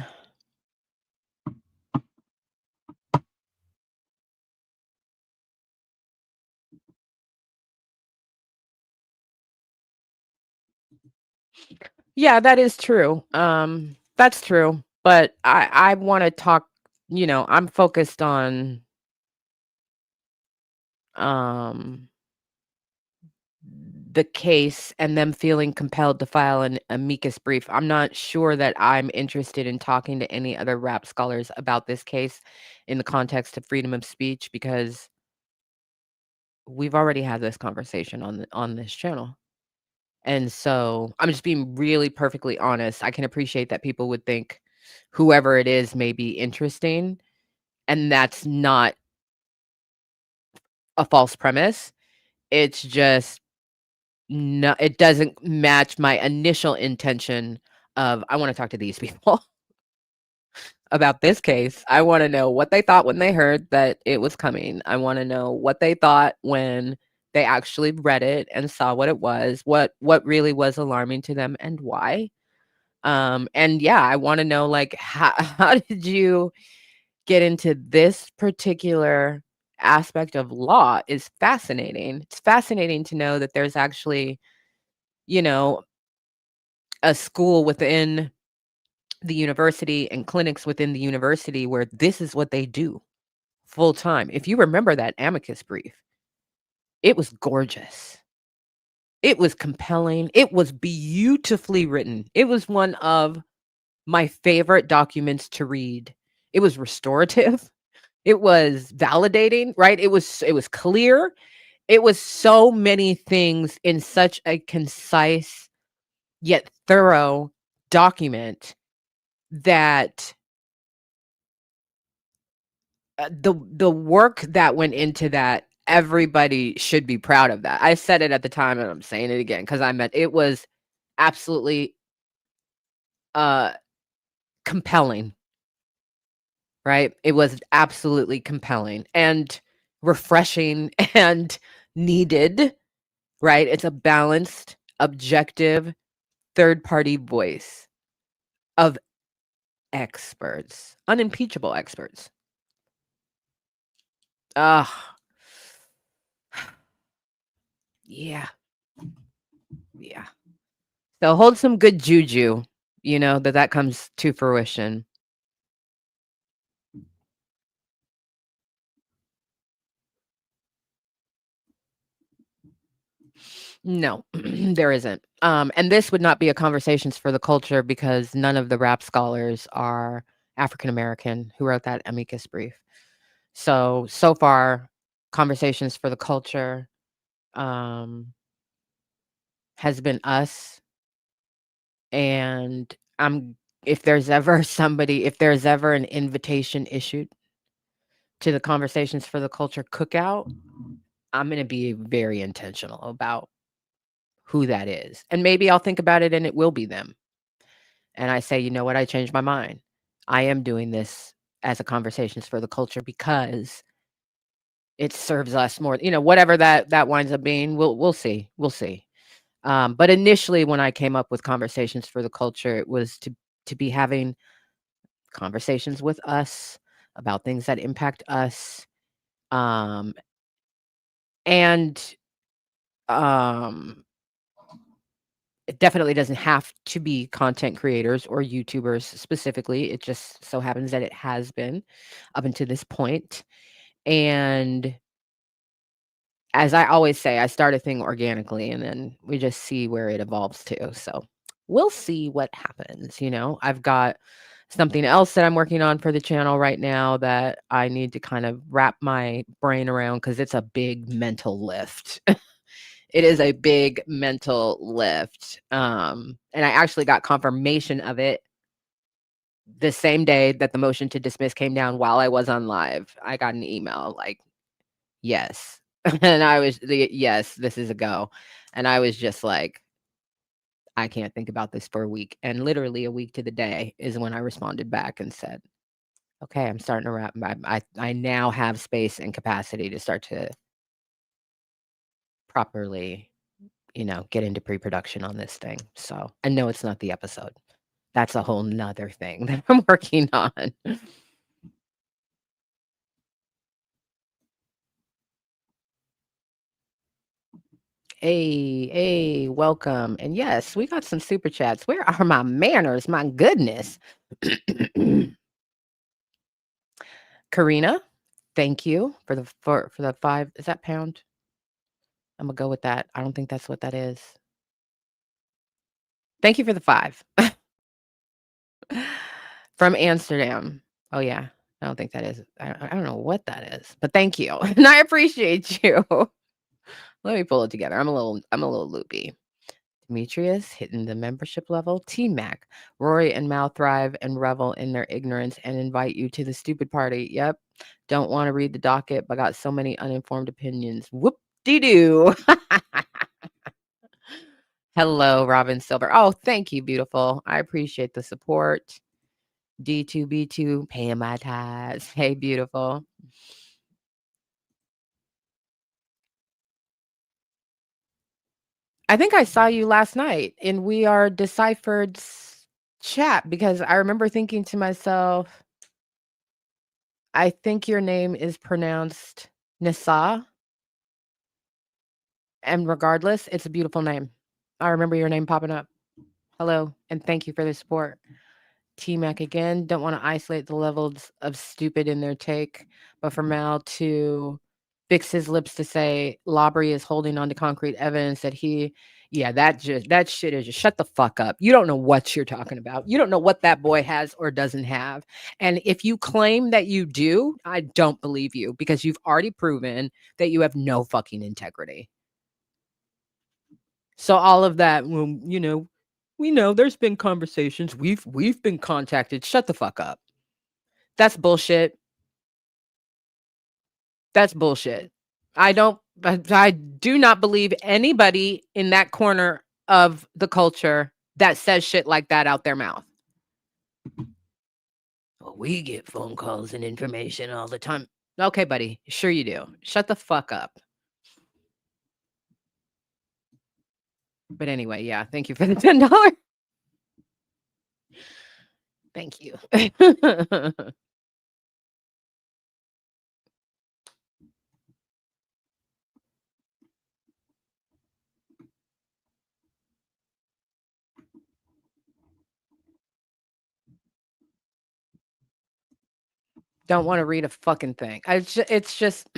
Yeah, that is true. That's true, but I wanna talk, I'm focused on, um, the case and them feeling compelled to file an amicus brief. I'm not sure that I'm interested in talking to any other rap scholars about this case in the context of freedom of speech, because we've already had this conversation on this channel. And so, I'm just being really perfectly honest. I can appreciate that people would think whoever it is may be interesting, and that's not a false premise. It's just no, it doesn't match my initial intention of, "I wanna talk to these people about this case." I wanna know what they thought when they heard that it was coming. I wanna know what they thought when they actually read it and saw what it was, what really was alarming to them and why. And yeah, I wanna know, like, how how did you get into this particular aspect of law is fascinating. It's fascinating to know that there's actually, you know, a school within the university and clinics within the university where this is what they do full time. If you remember that amicus brief, it was gorgeous. It was compelling. It was beautifully written. It was one of my favorite documents to read. It was restorative. It was validating, right? It was clear. It was so many things in such a concise yet thorough document that the work that went into that, everybody should be proud of that. I said it at the time and I'm saying it again because I meant it was absolutely uh compelling, right? It was absolutely compelling and refreshing and needed, right? It's a balanced, objective, third party voice of experts, unimpeachable experts. Ugh. Yeah. Yeah. So hold some good juju, that comes to fruition. No, there isn't. And this would not be a conversations for the culture because none of the rap scholars are African American who wrote that amicus brief. So far, conversations for the culture has been us. And if there's ever an invitation issued to the conversations for the culture cookout, I'm going to be very intentional about who that is. And maybe I'll think about it and it will be them. And I say, you know what? I changed my mind. I am doing this as a conversations for the culture because it serves us more, whatever that winds up being. We'll see. We'll see. But initially when I came up with conversations for the culture, it was to be having conversations with us about things that impact us. Um, and um It definitely doesn't have to be content creators or YouTubers specifically. It just so happens that it has been up until this point. And as I always say, I start a thing organically and then we just see where it evolves to. So we'll see what happens. I've got something else that I'm working on for the channel right now that I need to kind of wrap my brain around because it's a big mental lift. It is a big mental lift. And I actually got confirmation of it the same day that the motion to dismiss came down while I was on live. I got an email like, yes. And yes, this is a go. And I was just like, I can't think about this for a week. And literally a week to the day is when I responded back and said, okay, I'm starting to wrap. I now have space and capacity to start to properly get into pre-production on this thing. So, and no, it's not the episode. That's a whole nother thing that I'm working on. Hey, welcome. And yes, we got some super chats. Where are my manners? My goodness. Karina, thank you for the 5. Is that pound? I'm gonna go with that. I don't think that's what that is. Thank you for the 5. From Amsterdam. Oh yeah. I don't think that is. I don't know what that is, but thank you. And I appreciate you. Let me pull it together. I'm a little loopy. Demetrius hitting the membership level. T-Mac. Rory and Mal thrive and revel in their ignorance and invite you to the stupid party. Yep. Don't want to read the docket, but got so many uninformed opinions. Whoop-de-doo. Hello, Robin Silver. Oh, thank you, beautiful. I appreciate the support. D2B2, paying my tithes. Hey, beautiful. I think I saw you last night in We Are Deciphered's chat because I remember thinking to myself, I think your name is pronounced Nisa. And regardless, it's a beautiful name. I remember your name popping up. Hello, and thank you for the support. T-Mac again, don't want to isolate the levels of stupid in their take, but for Mal to fix his lips to say Labrie is holding on to concrete evidence that that shit is just shut the fuck up. You don't know what you're talking about. You don't know what that boy has or doesn't have. And if you claim that you do, I don't believe you because you've already proven that you have no fucking integrity. So all of that, well, we know there's been conversations. We've been contacted. Shut the fuck up. That's bullshit. That's bullshit. I do not believe anybody in that corner of the culture that says shit like that out their mouth. Well, we get phone calls and information all the time. Okay, buddy. Sure you do. Shut the fuck up. But anyway, yeah, thank you for the $10. Thank you. Don't want to read a fucking thing. It's just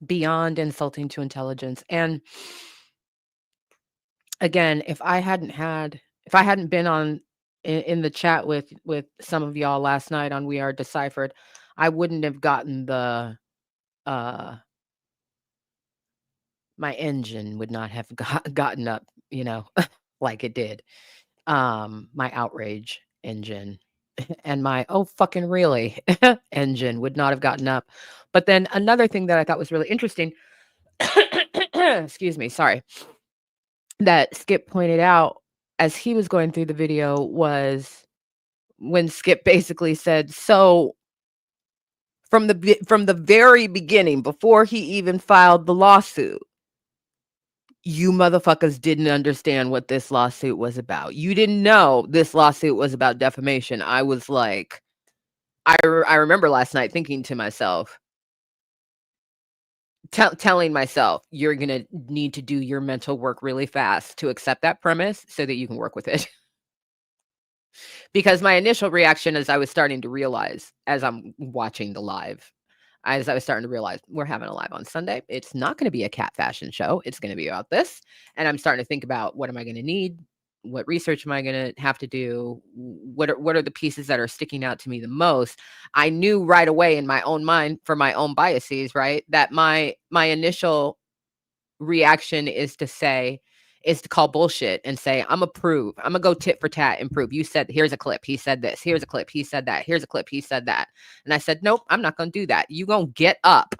beyond insulting to intelligence. And again, if I hadn't been on in the chat with some of y'all last night on We Are Deciphered, I wouldn't have gotten the my engine would not have gotten up, like it did. My outrage engine and my oh fucking really engine would not have gotten up. But then another thing that I thought was really interesting, excuse me, sorry, that Skip pointed out as he was going through the video was when Skip basically said, so from the very beginning, before he even filed the lawsuit, you motherfuckers didn't understand what this lawsuit was about. You didn't know this lawsuit was about defamation. I was like, I remember last night thinking to myself, telling myself, you're going to need to do your mental work really fast to accept that premise so that you can work with it. Because my initial reaction as I was starting to realize, as I'm watching the live, as I was starting to realize we're having a live on Sunday, it's not going to be a cat fashion show. It's going to be about this. And I'm starting to think about what am I going to need? What research am I going to have to do? What are the pieces that are sticking out to me the most? I knew right away in my own mind for my own biases, right, that my initial reaction is to call bullshit and say, I'm going to go tit for tat and prove. You said, here's a clip. He said this. Here's a clip. He said that. Here's a clip. He said that. And I said, nope, I'm not going to do that. You going to get up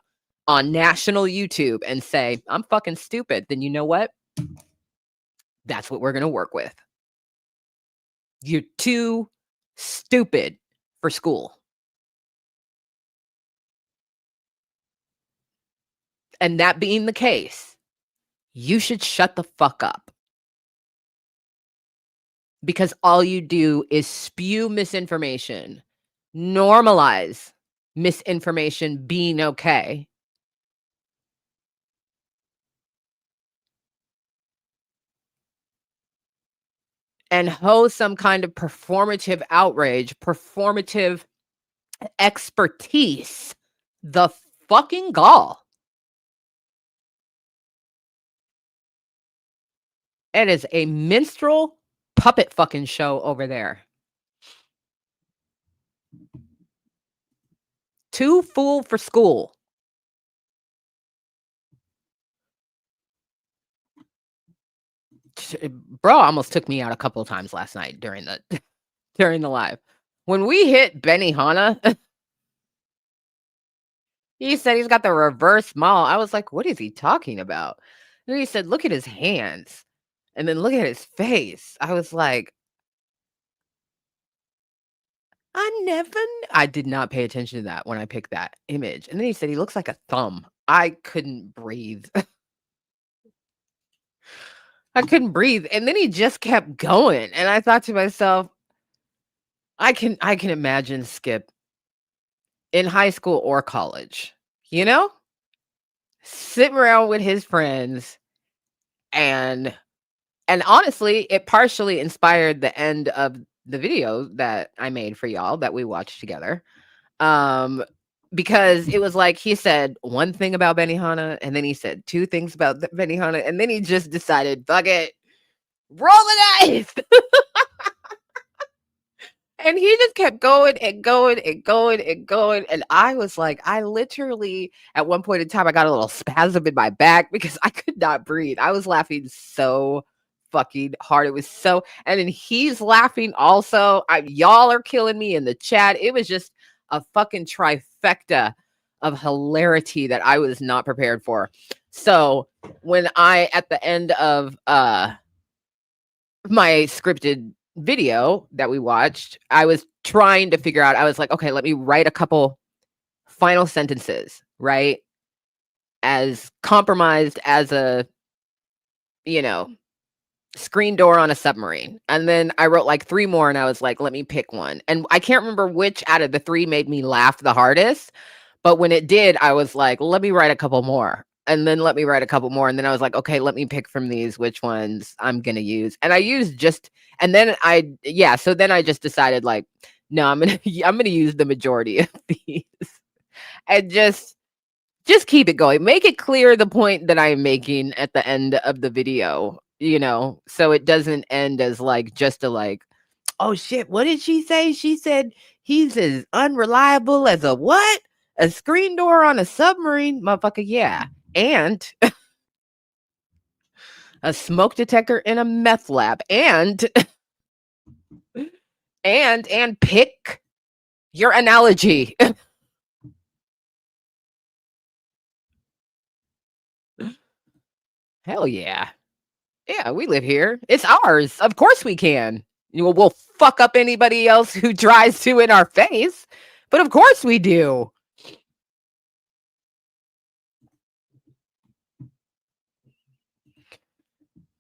on national YouTube and say, I'm fucking stupid. Then you know what? That's what we're going to work with. You're too stupid for school. And that being the case, you should shut the fuck up. Because all you do is spew misinformation, normalize misinformation being okay. And hoe some kind of performative outrage, performative expertise. The fucking gall. It is a minstrel puppet fucking show over there. Too fool for school. Bro almost took me out a couple of times last night during the live. When we hit Benihana, he said he's got the reverse mall. I was like, what is he talking about? And he said, look at his hands. And then look at his face. I was like, I did not pay attention to that when I picked that image. And then he said he looks like a thumb. I couldn't breathe. I couldn't breathe. And then he just kept going. And I thought to myself, I can imagine Skip in high school or college, sitting around with his friends. And honestly, it partially inspired the end of the video that I made for y'all that we watched together. Because it was like he said one thing about Benihana, and then he said two things about Benihana, and then he just decided, fuck it, roll the dice. And he just kept going and going and going and going. And I was like, I literally, at one point in time, I got a little spasm in my back because I could not breathe. I was laughing so fucking hard. It was so, and then he's laughing also. Y'all are killing me in the chat. It was just a fucking trifecta of hilarity that I was not prepared for. So when at the end of my scripted video that we watched, I was trying to figure out, I was like, okay, let me write a couple final sentences, right? As compromised as a, screen door on a submarine. And then I wrote like 3 more and I was like, let me pick one. And I can't remember which out of the 3 made me laugh the hardest. But when it did, I was like, let me write a couple more. And then let me write a couple more. And then I was like, okay, let me pick from these which ones I'm going to use. And I used so then I just decided like No, I'm gonna I'm gonna use the majority of these and just keep it going. Make it clear the point that I'm making at the end of the video, so it doesn't end as like just a like, oh shit, what did she say? She said he's as unreliable as a what? A screen door on a submarine? Motherfucker, yeah. And a smoke detector in a meth lab. And and pick your analogy. Hell yeah. Yeah, we live here. It's ours. Of course we can. We'll fuck up anybody else who tries to in our face, but of course we do.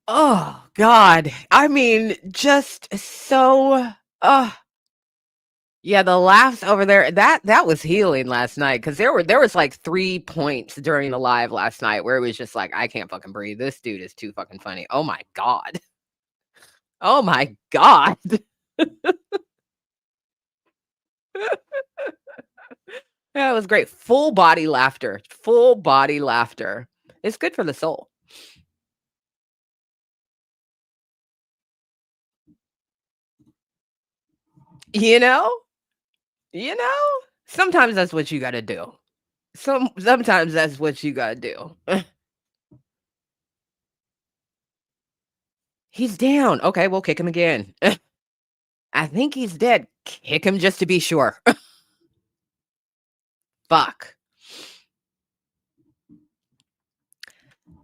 Oh God. I mean, just so yeah, the laughs over there, that was healing last night because there was like 3 points during the live last night where it was just like, I can't fucking breathe. This dude is too fucking funny. Oh my God. Oh my God. Yeah, it was great. Full body laughter. Full body laughter. It's good for the soul. You know? You know? Sometimes that's what you gotta do. Sometimes that's what you gotta do. He's down. Okay, we'll kick him again. I think he's dead. Kick him just to be sure. Fuck.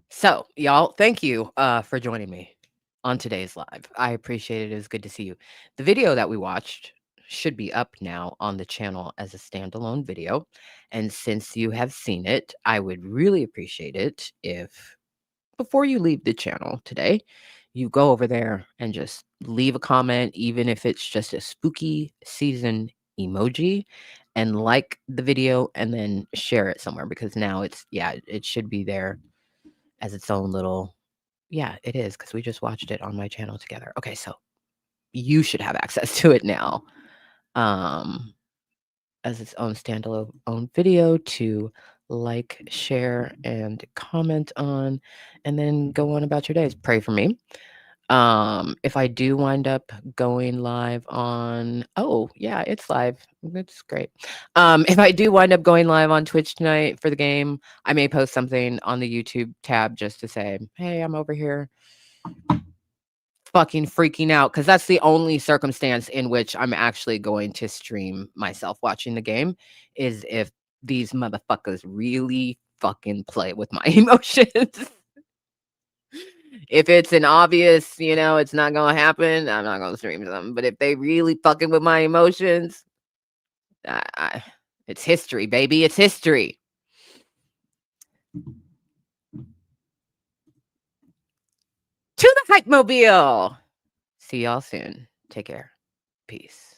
So, y'all, thank you for joining me on today's live. I appreciate it. It was good to see you. The video that we watched should be up now on the channel as a standalone video. And since you have seen it, I would really appreciate it if before you leave the channel today, you go over there and just leave a comment, even if it's just a spooky season emoji, and like the video and then share it somewhere because now it should be there as its own little, yeah, it is because we just watched it on my channel together. Okay, so you should have access to it now. As its own standalone video to like, share, and comment on, and then go on about your days. Pray for me. If I do wind up going live on, oh yeah, it's live. That's great. If I do wind up going live on Twitch tonight for the game, I may post something on the YouTube tab just to say, hey, I'm over here fucking freaking out, because that's the only circumstance in which I'm actually going to stream myself watching the game is if these motherfuckers really fucking play with my emotions. If it's an obvious, it's not gonna happen, I'm not gonna stream them. But if they really fucking with my emotions, it's history, baby. It's history. To the Hype Mobile. See y'all soon. Take care. Peace.